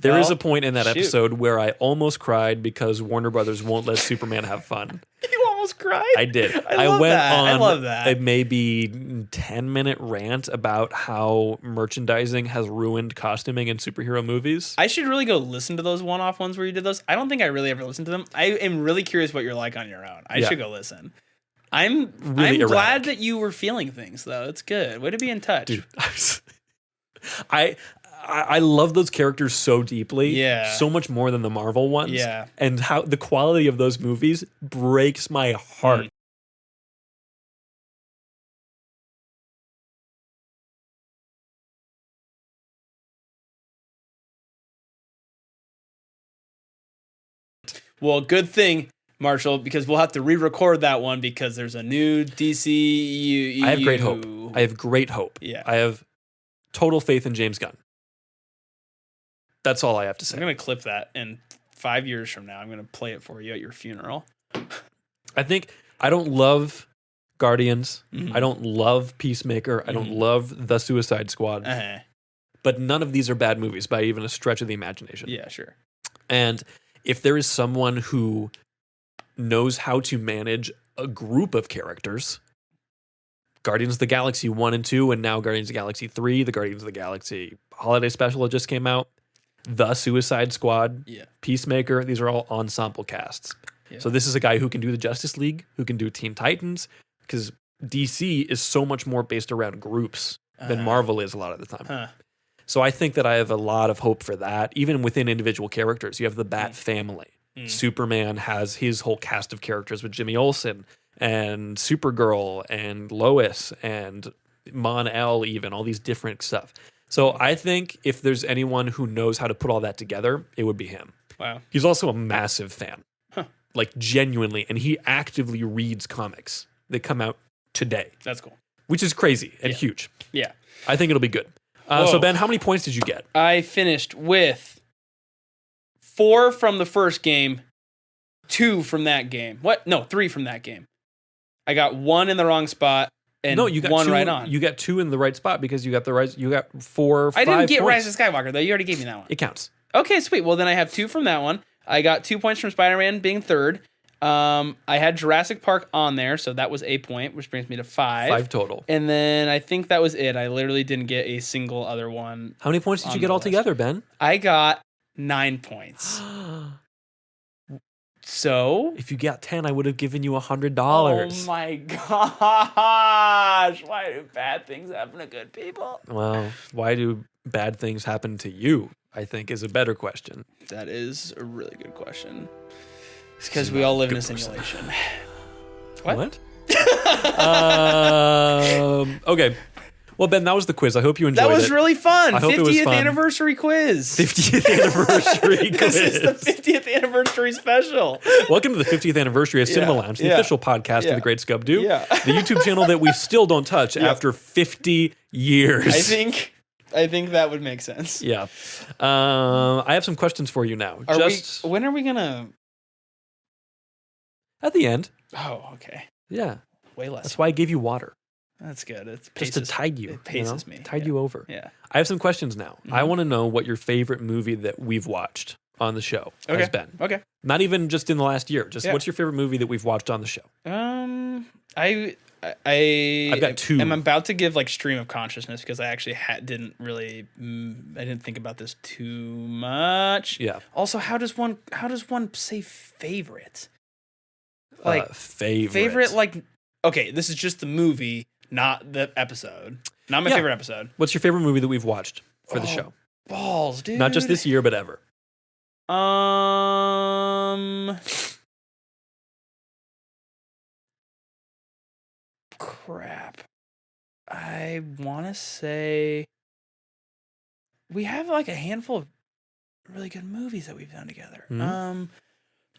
There is a point in that episode where I almost cried because Warner Brothers won't let Superman have fun. You almost cried? I did. I love went that. on I love that. a maybe 10-minute rant about how merchandising has ruined costuming in superhero movies. I should really go listen to those one-off ones where you did those. I don't think I really ever listened to them. I am really curious what you're like on your own. I should go listen. I'm Really glad erratic. that you were feeling things, though. It's good. Way to be in touch. Dude, I love those characters so deeply. Yeah. So much more than the Marvel ones. Yeah. And how the quality of those movies breaks my heart. Well, good thing, Marshall, because we'll have to re-record that one because there's a new DC. I have great hope. I have great hope. Yeah. I have total faith in James Gunn. That's all I have to say. I'm going to clip that, and 5 years from now, I'm going to play it for you at your funeral. I think I don't love Guardians. Mhm. I don't love Peacemaker. I don't love The Suicide Squad. Uh-huh. But none of these are bad movies by even a stretch of the imagination. Yeah, sure. And if there is someone who knows how to manage a group of characters, Guardians of the Galaxy 1 and 2, and now Guardians of the Galaxy 3, the Guardians of the Galaxy holiday special that just came out, The Suicide Squad, Yeah. Peacemaker, these are all ensemble casts. Yeah. So this is a guy who can do the Justice League, who can do Teen Titans, because DC is so much more based around groups than Marvel is a lot of the time. Huh. So I think that I have a lot of hope for that. Even within individual characters, you have the Bat family. Superman has his whole cast of characters with Jimmy Olsen and Supergirl and Lois and Mon-El, even all these different stuff. So I think if there's anyone who knows how to put all that together, it would be him. Wow. He's also a massive fan, Huh. like genuinely, and he actively reads comics that come out today, That's cool. which is crazy and huge. Yeah. I think it'll be good. Whoa. So Ben, how many points did you get? I finished with 4 from the first game, 2 from that game. What? No, 3 from that game. I got 1 in the wrong spot and No, you got 1 two, right on. You got 2 in the right spot because you got the right. You got 4, 5 I didn't get points. Rise of Skywalker, though. You already gave me that one. It counts. Okay, sweet. Well, then I have 2 from that one. I got 2 points from Spider-Man being third. I had Jurassic Park on there, so that was a point, which brings me to 5. 5 total. And then I think that was it. I literally didn't get a single other one. How many points did you on get the altogether, Ben? I got 9 points. So If you got 10, I would have given you $100. oh my gosh. Why do bad things happen to good people? Well, why do bad things happen to you? I think is a better question. That is a really good question. It's because we all live in a Good person. simulation. What? Okay. Well, Ben, that was the quiz. I hope you enjoyed it. That was really fun. I hope it was 50th fun. anniversary quiz. 50th anniversary This quiz. is the 50th anniversary special. Welcome to the 50th anniversary of Cinema Yeah, Lounge, the yeah, official podcast of yeah, the Great Scub Do, yeah. the YouTube channel that we still don't touch after 50 years. I think that would make sense. Yeah. I have some questions for you now. When are we gonna? At the end. Oh, okay. Yeah. Way less. That's why I gave you water. That's good. It Just to tide you. It paces me. Tide you over. Yeah. I have some questions now. I want to know what your favorite movie that we've watched on the show has been. Okay. Not even just in the last year. Just Yeah. what's your favorite movie that we've watched on the show? I've got 2. I'm about to give like stream of consciousness because I actually didn't really I didn't think about this too much. Yeah. Also, how does one say favorite? Like favorite. like okay, this is just the movie, not the episode. Not my Yeah. favorite episode. What's your favorite movie that we've watched for the show? Balls, dude. Not just this year, but ever. Crap. I want to say we have like a handful of really good movies that we've done together. Mhm.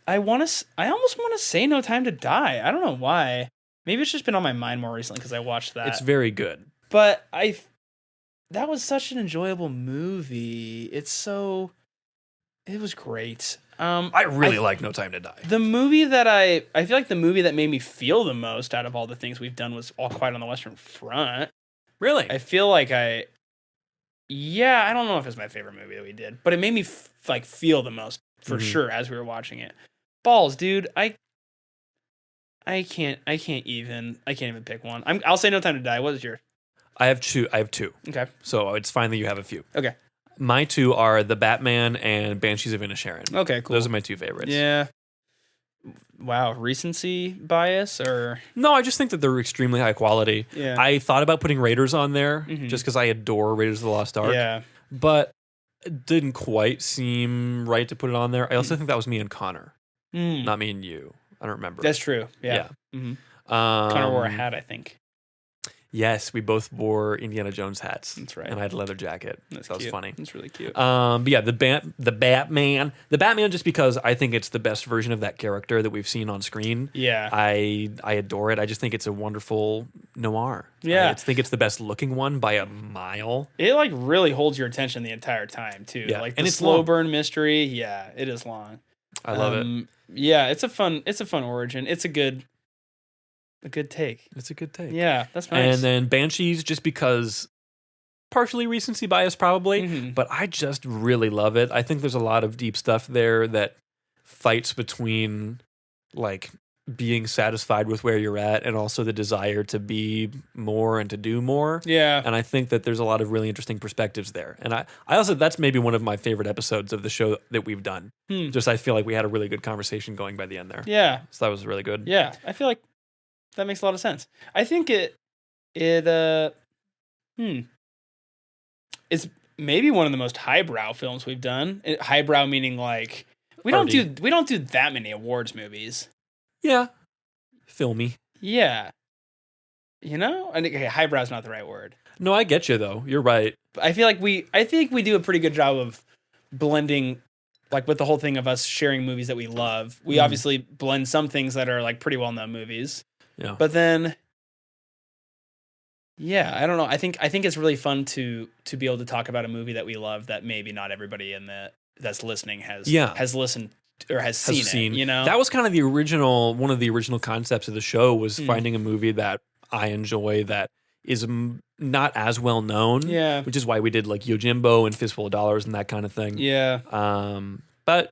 I almost want to say No Time to Die. I don't know why. Maybe it's just been on my mind more recently because I watched that. It's very good. But that was such an enjoyable movie. It was great. I really like No Time to Die. The movie that I feel like the movie that made me feel the most out of all the things we've done was All Quiet on the Western Front. Really? I feel like I don't know if it's my favorite movie that we did, but it made me feel the most for sure as we were watching it. Balls, dude. I can't even pick one. I'll say No Time to Die. What is yours? I have two. Okay. So it's fine that you have a few. Okay. My two are The Batman and Banshees of Inisherin. Okay, cool. Those are my two favorites. Yeah. Wow, recency bias or No, I just think that they're extremely high quality. Yeah. I thought about putting Raiders on there just because I adore Raiders of the Lost Ark. Yeah. But it didn't quite seem right to put it on there. I also think that was me and Connor, not me and you. I don't remember. That's true. Yeah. Mm-hmm. Connor wore a hat, I think. Yes, we both wore Indiana Jones hats. That's right. And I had a leather jacket. That's that was cute. funny. That's really cute. But yeah, the Batman just because I think it's the best version of that character that we've seen on screen. Yeah. I adore it. I just think it's a wonderful noir. Yeah. I think it's the best looking one by a mile. It really holds your attention the entire time too. Yeah. Like and the it's slow long. burn mystery. Yeah, it is long. I love it. Yeah, it's a fun origin. It's a good take. It's a good take. Yeah, that's nice. And then Banshees, just because partially recency bias probably, but I just really love it. I think there's a lot of deep stuff there that fights between like being satisfied with where you're at and also the desire to be more and to do more. Yeah. And I think that there's a lot of really interesting perspectives there. And I also, that's maybe one of my favorite episodes of the show that we've done. Just I feel like we had a really good conversation going by the end there. Yeah. So that was really good. Yeah. I feel like that makes a lot of sense. I think it's maybe one of the most highbrow films we've done. Highbrow meaning like we don't do that many awards movies. Yeah. Filmy. Yeah. You know? I think highbrow is not the right word. No, I get you though. You're right. I think we do a pretty good job of blending, like with the whole thing of us sharing movies that we love. We obviously blend some things that are like pretty well known movies. Yeah. But then, yeah, I don't know. I think it's really fun to be able to talk about a movie that we love that maybe not everybody that's listening has listened or has seen it. You know, that was kind of one of the original concepts of the show was finding a movie that I enjoy that is not as well known. Yeah, which is why we did like Yojimbo and Fistful of Dollars and that kind of thing. Yeah. But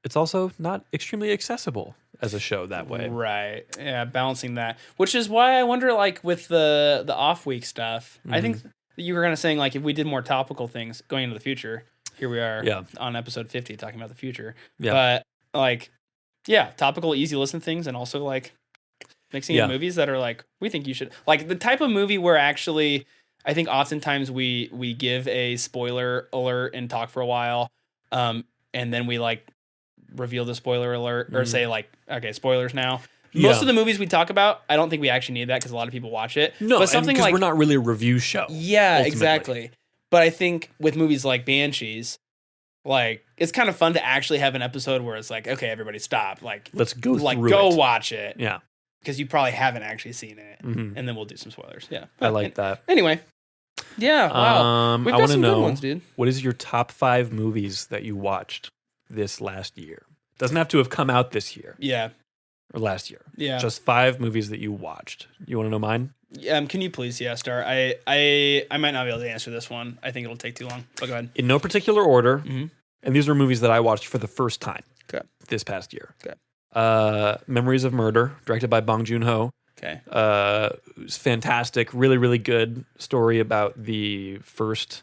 it's also not extremely accessible as a show that way. Right. Yeah, balancing that. Which is why I wonder, like, with the off week stuff, I think you were kind of saying, like, if we did more topical things going into the future, here we are on episode 50 talking about the future. Yeah. But, like, yeah, topical, easy listen things, and also, like, mixing in movies that are, like, we think you should. Like, the type of movie where actually, I think oftentimes we give a spoiler alert and talk for a while, and then we, like, reveal the spoiler alert or say like, okay, spoilers now. Most of the movies we talk about, I don't think we actually need that because a lot of people watch it. No, but something like we're not really a review show. Yeah, ultimately. Exactly. But I think with movies like Banshees, like it's kind of fun to actually have an episode where it's like, okay, everybody stop. Like let's go watch it. Yeah. Because you probably haven't actually seen it. And then we'll do some spoilers. Yeah. I like that. Anyway. Yeah. Wow. We've got some good ones, dude. What is your top 5 movies that you watched this last year? Doesn't have to have come out this year. Yeah. Or last year. Yeah. Just 5 movies that you watched. You want to know mine? Can you please, start? I might not be able to answer this one. I think it'll take too long. But go ahead. In no particular order. And these are movies that I watched for the first time this past year. Okay. Memories of Murder, directed by Bong Joon-ho. Okay. It was fantastic. Really, really good story about the first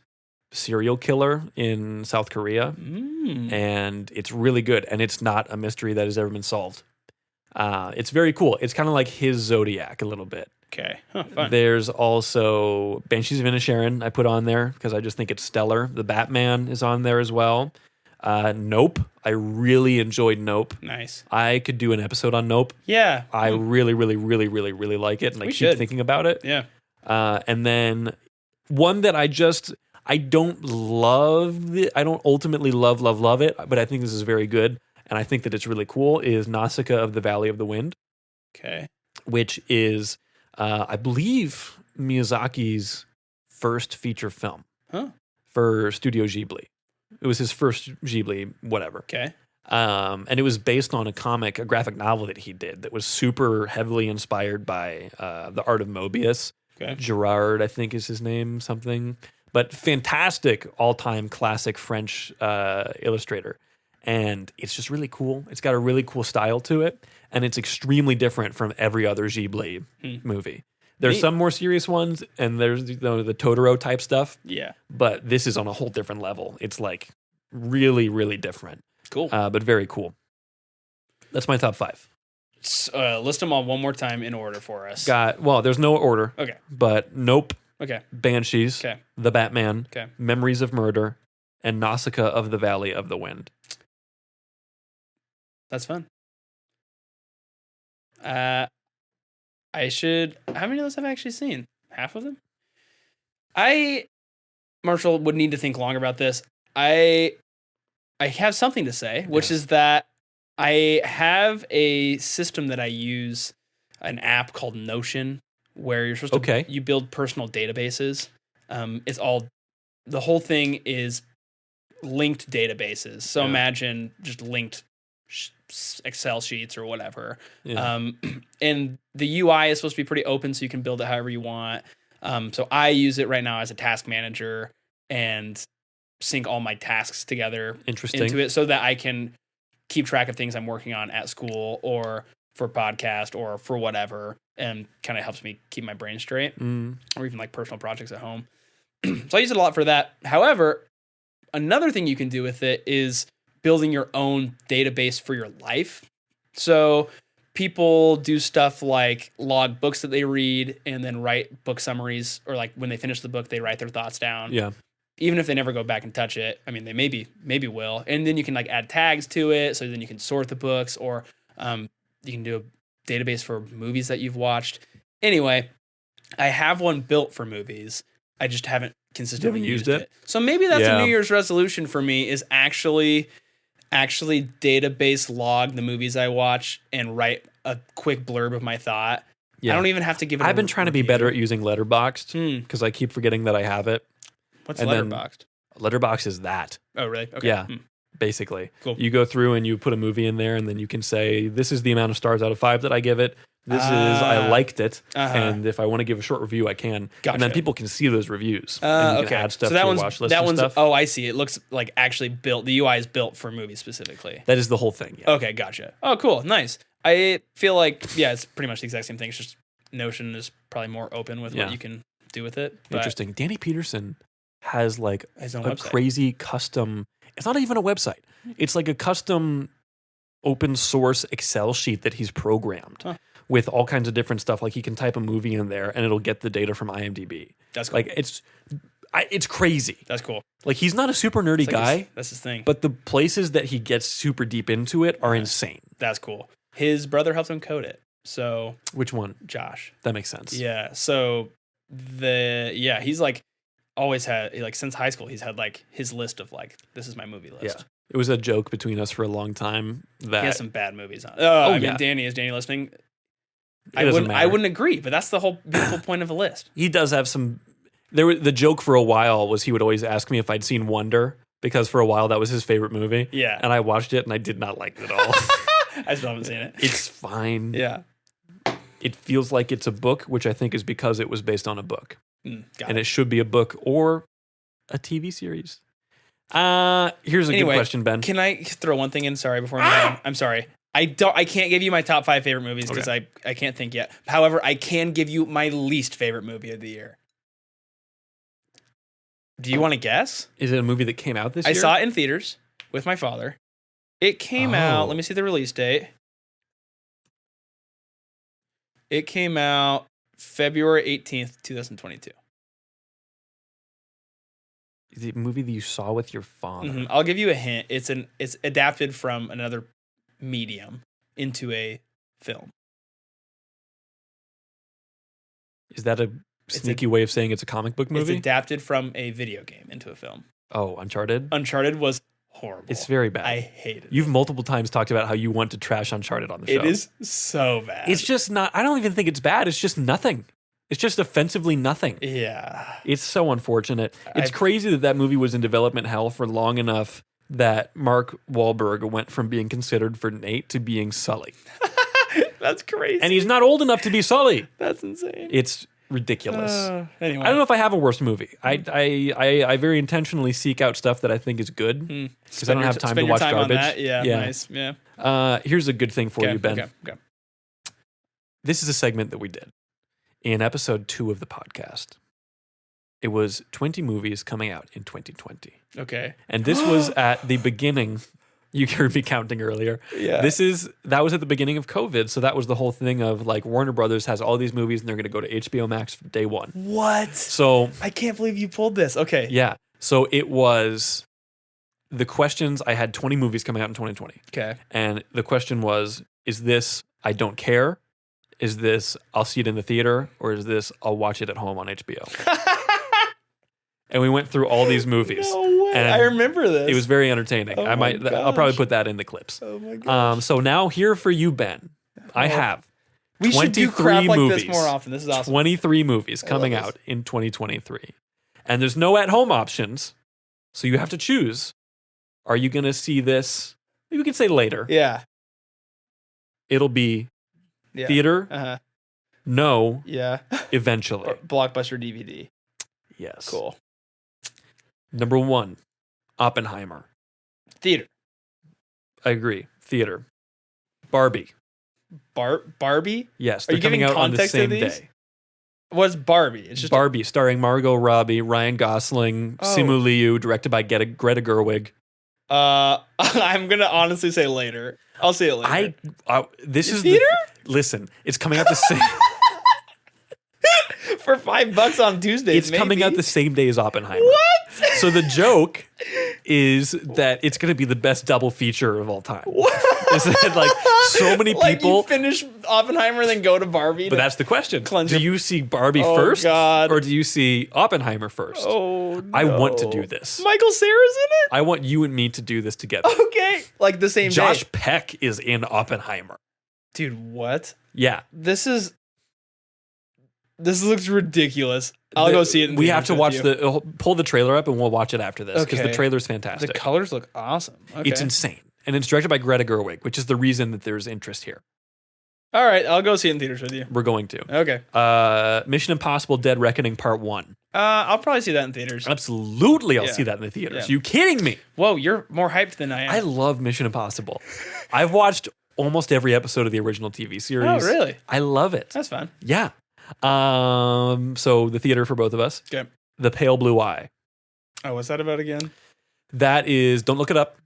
serial killer in South Korea. And it's really good. And it's not a mystery that has ever been solved. It's very cool. It's kind of like his Zodiac a little bit. Okay. Fun. There's also Banshees of Inisherin I put on there because I just think it's stellar. The Batman is on there as well. Nope. I really enjoyed Nope. Nice. I could do an episode on Nope. Yeah. I really, really, really, really, really like it. And I keep thinking about it. Yeah. And then one that I don't love. I don't ultimately love it, but I think this is very good. And I think that it's really cool is Nausicaa of the Valley of the Wind. Okay. which is, I believe, Miyazaki's first feature film for Studio Ghibli. It was his first Ghibli, whatever. Okay. And it was based on a graphic novel that he did that was super heavily inspired by The Art of Mobius. Okay. Gerard, I think is his name, something. But fantastic all-time classic French illustrator. And it's just really cool. It's got a really cool style to it. And it's extremely different from every other Ghibli movie. There's some more serious ones, and there's the Totoro type stuff. Yeah. But this is on a whole different level. It's like really, really different. Cool. But very cool. That's my top 5. List them all one more time in order for us. There's no order. Okay. But Nope. Okay. Banshees. Okay. The Batman. Okay. Memories of Murder. And Nausicaa of the Valley of the Wind. That's fun. How many of those have I actually seen? Half of them? Marshall would need to think longer about this. I have something to say, which is that I have a system that I use, an app called Notion, where you're supposed to you build personal databases. The whole thing is linked databases. So imagine just linked Excel sheets or whatever. Yeah. And the UI is supposed to be pretty open, so you can build it however you want. So I use it right now as a task manager and sync all my tasks together into it so that I can keep track of things I'm working on at school or for podcast or for whatever, and kind of helps me keep my brain straight, or even like personal projects at home. So I use it a lot for that. However, another thing you can do with it is building your own database for your life. So people do stuff like log books that they read and then write book summaries, or like when they finish the book, they write their thoughts down. Yeah. Even if they never go back and touch it. I mean, they maybe will. And then you can like add tags to it. So then you can sort the books, or you can do a database for movies that you've watched. Anyway, I have one built for movies. I just haven't consistently used it. So maybe that's a New Year's resolution for me, is actually database log the movies I watch and write a quick blurb of my thought. Yeah. I don't even have to give it I've been trying to be better at using Letterboxd because I keep forgetting that I have it. What's Letterboxd? Letterboxd is that. Oh, really? Okay. Yeah. Basically. Cool. You go through and you put a movie in there, and then you can say, this is the amount of stars out of 5 that I give it. This is, I liked it. And if I want to give a short review, I can. Gotcha. And then people can see those reviews. And you can add stuff to your watch list and stuff. Oh, I see. It looks like actually built. The UI is built for movies specifically. That is the whole thing. Yeah. Okay, gotcha. Oh, cool. Nice. I feel like, it's pretty much the exact same thing. It's just Notion is probably more open with what you can do with it. But interesting. Danny Peterson has like his own website. Crazy custom. It's not even a website. It's like a custom open source Excel sheet that he's programmed with all kinds of different stuff. Like he can type a movie in there and it'll get the data from IMDb. That's cool. Like it's crazy. That's cool. Like he's not a super nerdy guy. That's his thing. But the places that he gets super deep into it are insane. That's cool. His brother helped him code it. So which one? Josh. That makes sense. Yeah. So he's like always had, like since high school, he's had like his list of like, this is my movie list. Yeah. It was a joke between us for a long time that he has some bad movies on. I mean, is Danny listening? I wouldn't agree, but that's the whole beautiful point of a list. He does have some. The joke for a while was he would always ask me if I'd seen Wonder, because for a while that was his favorite movie. Yeah. And I watched it and I did not like it at all. I still haven't seen it. It's fine. Yeah. It feels like it's a book, which I think is because it was based on a book. And it should be a book or a TV series. Here's a good question, Ben. Can I throw one thing in? Sorry, before we move on. I'm sorry. I can't give you my top 5 favorite movies because I can't think yet. However, I can give you my least favorite movie of the year. Do you want to guess? Is it a movie that came out this year? I saw it in theaters with my father. It came out. Let me see the release date. It came out February 18th, 2022. Is it a movie that you saw with your father? Mm-hmm. I'll give you a hint. It's adapted from another medium into a film. Is that a sneaky way of saying it's a comic book movie? It's adapted from a video game into a film. Oh, Uncharted? Uncharted was horrible. It's very bad. I hate it. You've multiple times talked about how you want to trash Uncharted on the show. It is so bad. It's just not. I don't even think it's bad. It's just nothing. It's just offensively nothing. Yeah. It's so unfortunate. It's crazy that movie was in development hell for long enough that Mark Wahlberg went from being considered for Nate to being Sully. That's crazy. And he's not old enough to be Sully. That's insane. It's ridiculous. Anyway. I don't know if I have a worst movie. I very intentionally seek out stuff that I think is good because I don't have time to watch garbage. Yeah, nice. Yeah. Here's a good thing for you, Ben. Okay. This is a segment that we did in episode 2 of the podcast. It was 20 movies coming out in 2020. Okay. And this was at the beginning. You heard me counting earlier. Yeah. That was at the beginning of COVID. So that was the whole thing of like Warner Brothers has all these movies and they're going to go to HBO Max day one. What? So I can't believe you pulled this. Okay. yeah. So it was the questions. I had 20 movies coming out in 2020. Okay. And the question was, is this I don't care? Is this I'll see it in the theater? Or is this I'll watch it at home on HBO? And we went through all these movies. No way. And I remember this. it was very entertaining. Oh I'll probably put that in the clips. Oh my gosh. So now here for you, Ben. I have We should do 23 crap like movies. this more often. This is awesome. 23 movies coming love out in 2023. And there's no at-home options. So you have to choose. Are you going to see this? Maybe we can say later. Yeah. It'll be Yeah. theater. Uh-huh. No. Yeah. Eventually. Or Blockbuster DVD. Yes. Cool. Number 1, Oppenheimer. Theater. I agree. Theater. Barbie. Barbie? Yes. Are you They're coming giving out on the context to same these? day. What's Barbie? It's just Barbie, starring Margot Robbie, Ryan Gosling, Oh. Simu Liu, directed by Greta Gerwig. I'm gonna honestly say later. I'll see it later. This is theater? Listen, it's coming out the same. For $5 on Tuesdays. It's coming out the same day as Oppenheimer. What? So the joke is that it's going to be the best double feature of all time. What? Is that like so many Like people? you finish Oppenheimer and then go to Barbie. But that's the question. Cleanse Do your- you see Barbie Oh, first, God. or do you see Oppenheimer first? Oh, no. I want to do this. Michael Cera's in I want you and me to do this together. it? Okay. Like the same Josh day. Peck is in Oppenheimer. Dude, what? Yeah. This looks ridiculous. I'll go see it in We have theaters to with watch you. pull the trailer up and we'll watch it after this because the Okay. trailer's The fantastic. colors look awesome. Okay. It's insane. And it's directed by Greta Gerwig, which is the reason that there's interest here. All right, I'll go see it in theaters with you. We're going to. Okay. Mission Impossible Dead Reckoning Part 1. I'll probably see that in theaters. Absolutely, I'll Yeah. see that in the theaters. Yeah. You kidding me? Whoa, you're more hyped than I am. I love Mission Impossible. I've watched almost every episode of the original TV series. Oh, really? I love it. That's fun. Yeah. So the theater for both of us. Okay. The Pale Blue Eye. Oh, what's that about again? That is, don't look it up.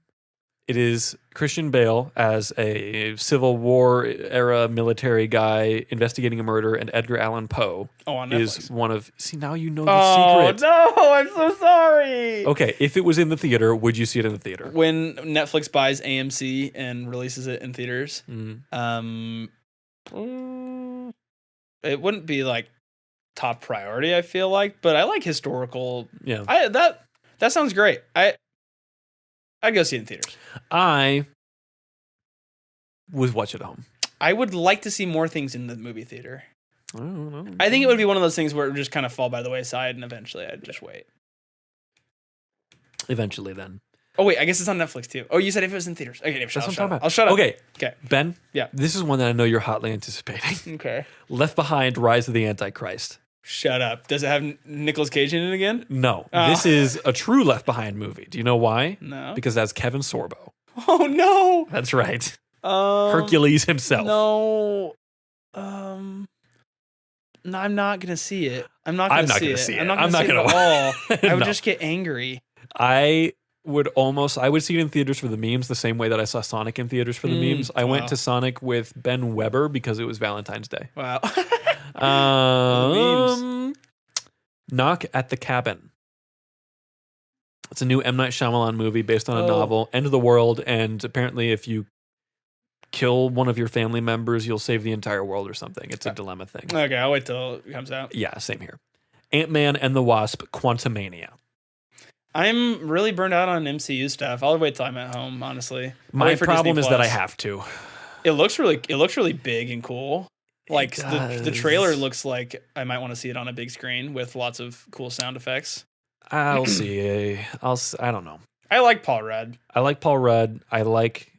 It is Christian Bale as a Civil War era military guy investigating a murder, and Edgar Allan Poe Oh, on Netflix. is one of. See, now you know the Oh, secret. no, I'm so sorry. Okay, if it was in the theater, would you see it in the theater? When Netflix buys AMC and releases it in theaters, Mm. it wouldn't be like top priority, I feel like, but I like historical. Yeah. That sounds great. I'd go see it in theaters. I would watch it at home. I would like to see more things in the movie theater. I don't know. I think it would be one of those things where it would just kind of fall by the wayside and eventually I'd just wait. Eventually, then. Oh, wait, I guess it's on Netflix too. Oh, you said if it was in theaters. Okay, That's what I'm talking about. I'll shut up. Okay. Okay. Ben? Yeah. This is one that I know you're hotly anticipating. Okay. Left Behind, Rise of the Antichrist. Shut up. Does it have Nicolas Cage in it again? No. Oh. This is a true Left Behind movie. Do you know why? No. Because that's Kevin Sorbo. Oh, no. That's right. Hercules Hercules himself. No. No, I'm not gonna see it. I'm not gonna see it. I'm not gonna see it at all. I would No. just get angry. I would see it in theaters for the memes the same way that I saw Sonic in theaters for the memes. I went wow. to Sonic with Ben Weber because it was Valentine's Day. Wow. Knock at the Cabin. It's a new M. Night Shyamalan movie based on a Oh. novel, End of the World, and apparently if you kill one of your family members, you'll save the entire world or something. It's a dilemma thing. Okay, I'll wait till it comes out. Yeah, same here. Ant-Man and the Wasp: Quantumania. I'm really burned out on MCU stuff. I'll wait till I'm at home, honestly. I'll My wait for problem Disney is that I Plus. have to. It looks really big and cool. Like the trailer does. looks like I might want to see it on a big screen with lots of cool sound effects. I'll see. I don't know. I like Paul Rudd. I like Paul Rudd. I like,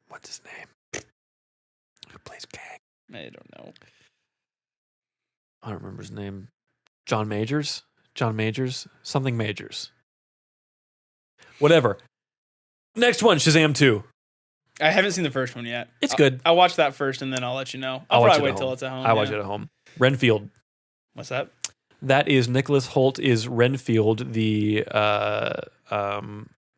what's his name? Who plays Kang? I don't know. I don't remember his name. John Majors? Something Majors. Whatever. Next one, Shazam 2. I haven't seen the first one yet. It's good. I'll watch that first and then I'll let you know. I'll I'll watch probably it wait at till home. it's at home. I watch it at home. Renfield. What's that? That is Nicholas Hoult is Renfield, the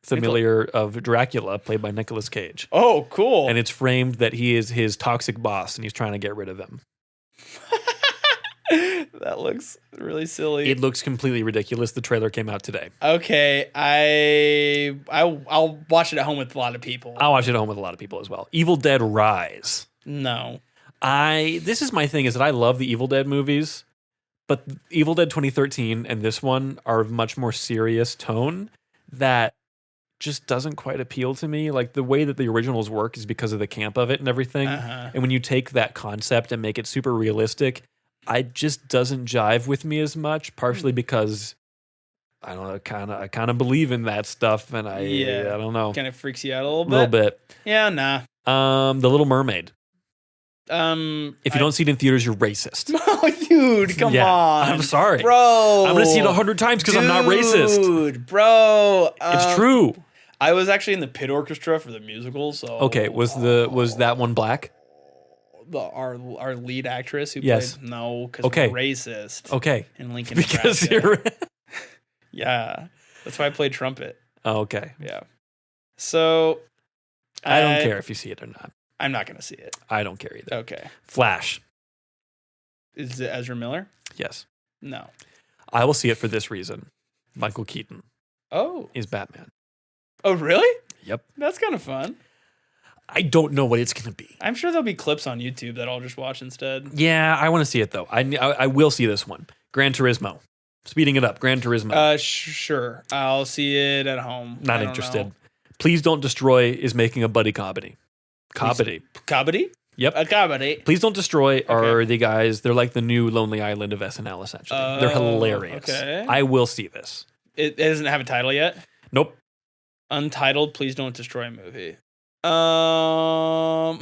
familiar of Dracula, played by Nicolas Cage. Oh, cool. And it's framed that he is his toxic boss and he's trying to get rid of him. That looks really silly. It looks completely ridiculous. The trailer came out today. Okay, I'll watch it at home with a lot of people. I'll watch it at home with a lot of people as well. Evil Dead Rise. No. This is my thing, is that I love the Evil Dead movies, but Evil Dead 2013 and this one are of much more serious tone that just doesn't quite appeal to me. Like, the way that the originals work is because of the camp of it and everything. Uh-huh. And when you take that concept and make it super realistic, it just doesn't jive with me as much, partially because I don't know, I kind of believe in that stuff, and I don't know. Kind of freaks you out a little bit. A little bit. Yeah, nah. The Little Mermaid. If you don't see it in theaters, you're racist. Oh, dude, come on. I'm sorry. Bro. I'm going to see it 100 times because I'm not racist. Dude, bro. It's true. I was actually in the pit orchestra for the musical, so Okay, was that one black? our lead actress who Yes. played because Okay. we're racist. Okay. In Lincoln, Because Nebraska. you're Yeah. That's why I played trumpet. Oh, okay. Yeah. So I don't care if you see it or not. I'm not gonna see it. I don't care either. Okay. Flash. Is it Ezra Miller? Yes. No. I will see it for this reason. Michael Keaton Oh. is Batman. Oh, really? Yep. That's kind of fun. I don't know what it's going to be. I'm sure there'll be clips on YouTube that I'll just watch instead. Yeah, I want to see it, though. I will see this one. Gran Turismo. Speeding it up. Gran Turismo. Sure. I'll see it at home. Not interested. Please Don't Destroy is making a buddy comedy. Comedy. Comedy? Yep. A comedy. Please Don't Destroy are the guys. They're like the new Lonely Island of SNL, essentially. They're hilarious. Okay. I will see this. It doesn't have a title yet? Nope. Untitled Please Don't Destroy a movie. I'd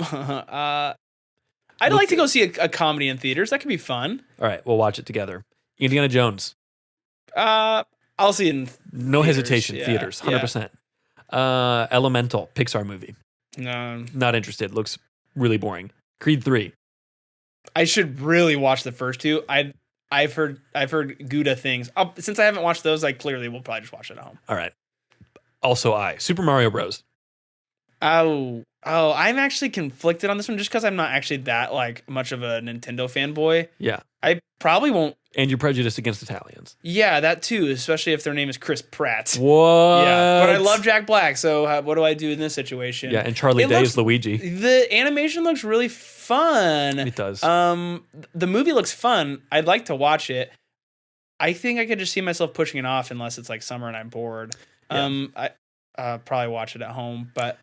like to go see a comedy in theaters. That could be fun. All right, we'll watch it together. Indiana Jones. I'll see it in No theaters. hesitation. Yeah. Theaters. 100%. Elemental. Pixar movie. No. Not interested. Looks really boring. Creed 3. I should really watch the first two. I've heard Gouda things. Since I haven't watched those, I clearly will probably just watch it at home. All right. Also, Super Mario Bros. Oh, I'm actually conflicted on this one just because I'm not actually that much of a Nintendo fanboy. Yeah. I probably won't. And you're prejudiced against Italians. Yeah, that too, especially if their name is Chris Pratt. What? Yeah, but I love Jack Black, so what do I do in this situation? Yeah, and Charlie Day is Luigi. The animation looks really fun. It does. The movie looks fun. I'd like to watch it. I think I could just see myself pushing it off unless it's like summer and I'm bored. Yeah. I probably watch it at home, but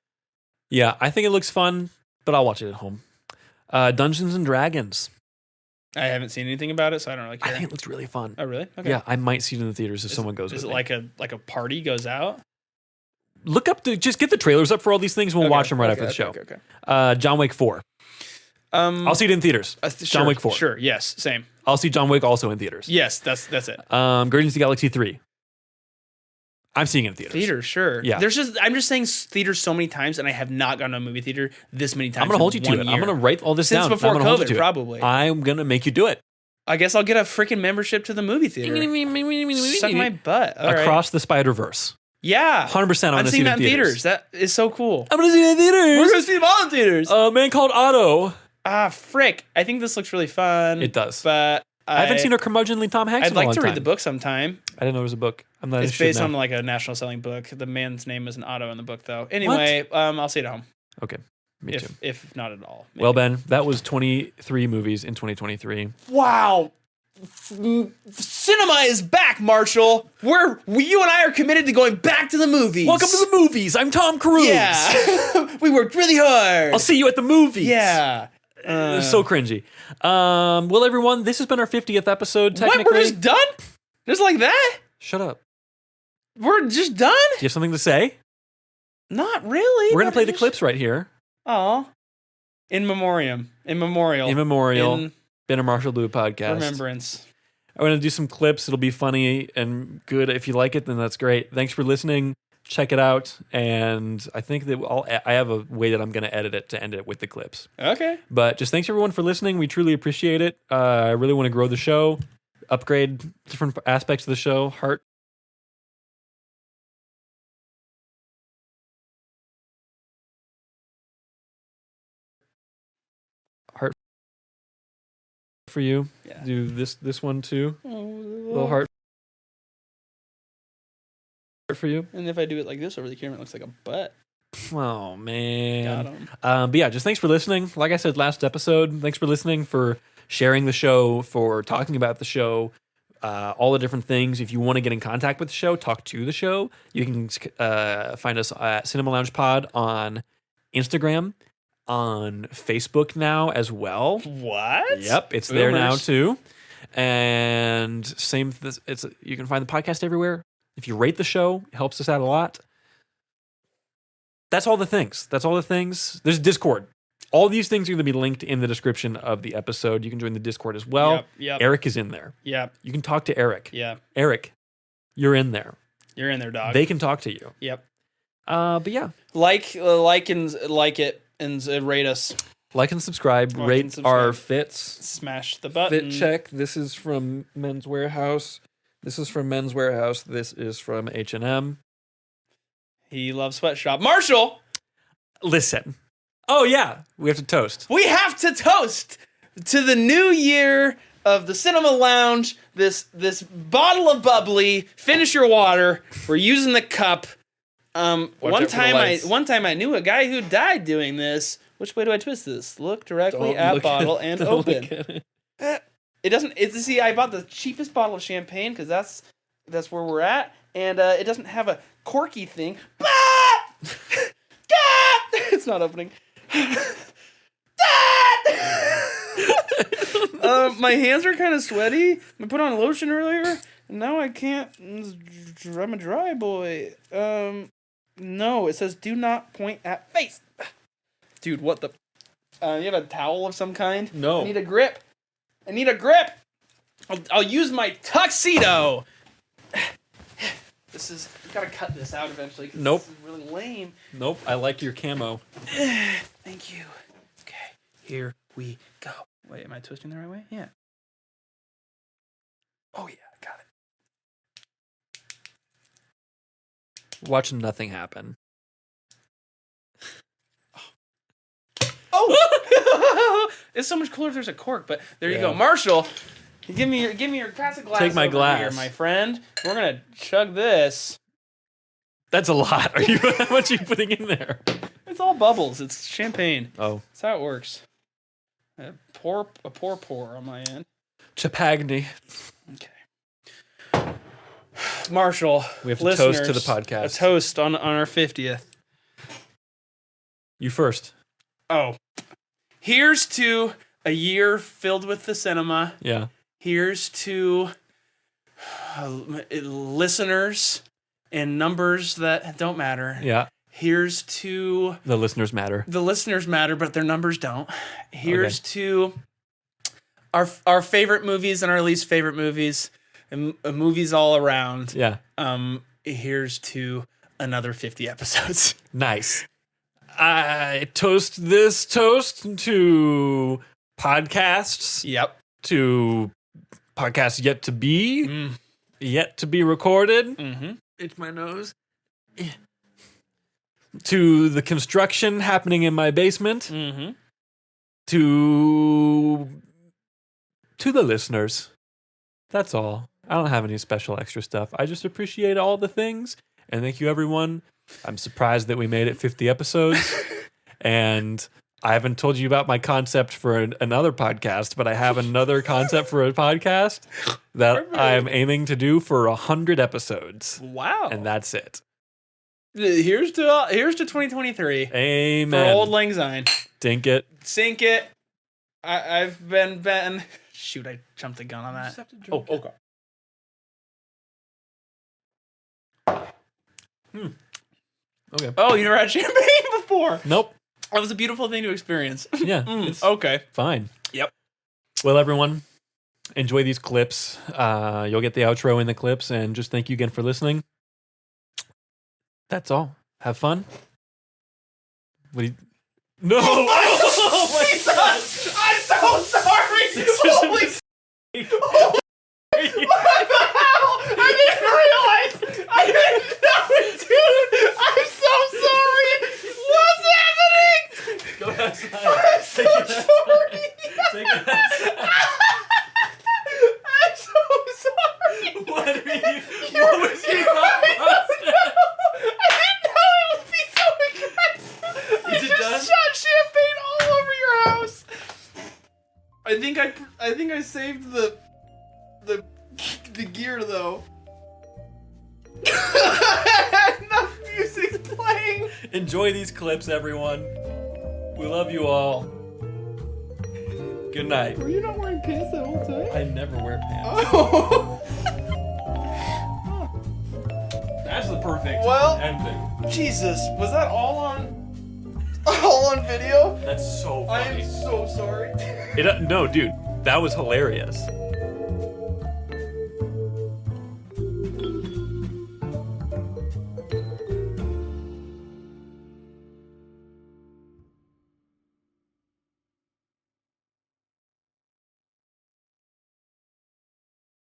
Yeah, I think it looks fun, but I'll watch it at home. Dungeons and Dragons. I haven't seen anything about it, so I don't really care. I think it looks really fun. Oh, really? Okay. Yeah, I might see it in the theaters if someone goes with Is it me. like a party goes out? Look up just get the trailers up for all these things. We'll watch them right after the show. Okay. John Wick 4. I'll see it in theaters. John Wick 4. Sure. Yes. Same. I'll see John Wick also in theaters. Yes. That's it. Guardians of the Galaxy 3. I'm seeing it in theaters. Theater, sure. Yeah. I'm just saying theaters so many times, and I have not gone to a movie theater this many times. I'm gonna hold you to it. Year. I'm gonna write all this Since down. before I'm gonna hold you COVID, to it. probably. I'm gonna make you do it. I guess I'll get a freaking membership to the movie theater. Suck my butt. All right. Across the Spider-Verse. Yeah. 100%. I'm seeing that in theaters. That is so cool. I'm gonna see it in theaters. We're gonna see them all in theaters. A Man Called Otto. Frick. I think this looks really fun. It does. But I haven't seen a curmudgeonly Tom Hanks I'd in a long like to read time. the book sometime. I didn't know there was a book. I'm not It's interested based now. on like a national selling book. The man's name is an Otto in the book, though. Anyway, I'll see it at home. Okay. Me too. If not at all. Maybe. Well, Ben, that was 23 movies in 2023. Wow. cinema is back, Marshall. You and I are committed to going back to the movies. Welcome to the movies. I'm Tom Cruise. Yeah. We worked really hard. I'll see you at the movies. Yeah. So cringy. Well, everyone, this has been our 50th episode, technically. What? We're just done? Just like that? Shut up. We're just done? Do you have something to say? Not really. We're going to play the clips right here. Oh. In memoriam. In memorial. In memorial. In Been a Marshall Blue podcast. remembrance. I'm going to do some clips. It'll be funny and good. If you like it, then that's great. Thanks for listening. Check it out. And I think that I have a way that I'm going to edit it to end it with the clips. Okay. But just thanks everyone for listening. We truly appreciate it. I really want to grow the show, upgrade different aspects of the show. Heart for you. Yeah. Do this one too. Oh, Little heart for you. And if I do it like this over the camera, it looks like a butt. Oh man. Got him. But yeah, just thanks for listening. Like I said last episode, thanks for listening, for sharing the show, for talking about the show, all the different things. If you want to get in contact with the show, talk to the show, you can find us at Cinema Lounge Pod on Instagram, on Facebook now as well. What? Yep, it's there now Boomers. too. And you can find the podcast everywhere. If you rate the show, it helps us out a lot. That's all the things. There's Discord. All these things are going to be linked in the description of the episode. You can join the Discord as well. Yep. Eric is in there. Yep. You can talk to Eric. Yeah. Eric, you're in there. You're in there, dog. They can talk to you. Yep. But yeah, Like it and rate us. like and subscribe. Like Rate and subscribe. our fits. Smash the button. Fit check. This is from Men's Warehouse. This is from H&M. He loves sweatshop. Marshall, Listen. Oh yeah, we have to toast. we have to toast to the new year of the Cinema Lounge. This bottle of bubbly. Finish your water. We're using the cup. out for the lights. One time I knew a guy who died doing this. Which way do I twist this? Look directly Don't at look bottle at- and don't open. look at it. It doesn't. See, I bought the cheapest bottle of champagne because that's where we're at, and it doesn't have a corky thing. It's not opening. My hands are kind of sweaty. I put on lotion earlier, and now I can't. I'm a dry boy. No, it says do not point at face. Dude, what the? You have a towel of some kind? No. I need a grip. I'll use my tuxedo. This is. You gotta cut this out eventually. 'Cause Nope. This is really lame. Nope. I like your camo. Thank you. Okay, here we go. Wait, am I twisting the right way? Yeah. Oh yeah, got it. Watch nothing happen. Oh, it's so much cooler if there's a cork. But there you Yeah. go, Marshall. Give me your classic glass. Take my over glass. here, my friend. We're gonna chug this. That's a lot. How much are you putting in there? It's all bubbles. It's champagne. Oh. That's how it works. Pour on my end. Chapagni. Okay. Marshall, We have to listeners, toast to the podcast. A toast on our 50th. You first. Oh. Here's to a year filled with the cinema. Yeah. Here's to listeners and numbers that don't matter. Yeah. Here's to The listeners matter. the listeners matter, but their numbers don't. Here's to our favorite movies and our least favorite movies, and movies all around. Yeah. Here's to another 50 episodes. Nice. I toast this toast to podcasts, Yep. to podcasts yet to be, yet to be recorded. Mm-hmm. Itch my nose. To the construction happening in my basement. Mm-hmm. To the listeners. That's all. I don't have any special extra stuff. I just appreciate all the things. And thank you, everyone. I'm surprised that we made it 50 episodes. And I haven't told you about my concept for another podcast, but I have another concept for a podcast that I'm aiming to do for 100 episodes. Wow. And that's it. Here's to 2023. Amen. For Old Lang Syne. Dink it. Sink it. I've been. Shoot, I jumped the gun on that. Okay. Okay. Oh, you never had champagne before? Nope. That was a beautiful thing to experience. Yeah. It's Okay. fine. Yep. Well, everyone, enjoy these clips. You'll get the outro in the clips, and just thank you again for listening. That's all. Have fun. What do you... No! Oh my God! I'm so sorry! Holy what the hell? I didn't realize! I didn't know it, dude! I'm so sorry! What's happening? Go outside. I'm so sorry! Take it outside. I'm so sorry! What are you... What was your thought process? I didn't know it would be so aggressive! I Is it just done? shot champagne all over your house! I think I saved the gear though. The music's playing. Enjoy these clips, everyone. We love you all. Good night. Were you not wearing pants the whole time? I never wear pants. Oh. That's the perfect Well- ending. Jesus, was that all on video? That's so funny. I am so sorry. No, dude, that was hilarious.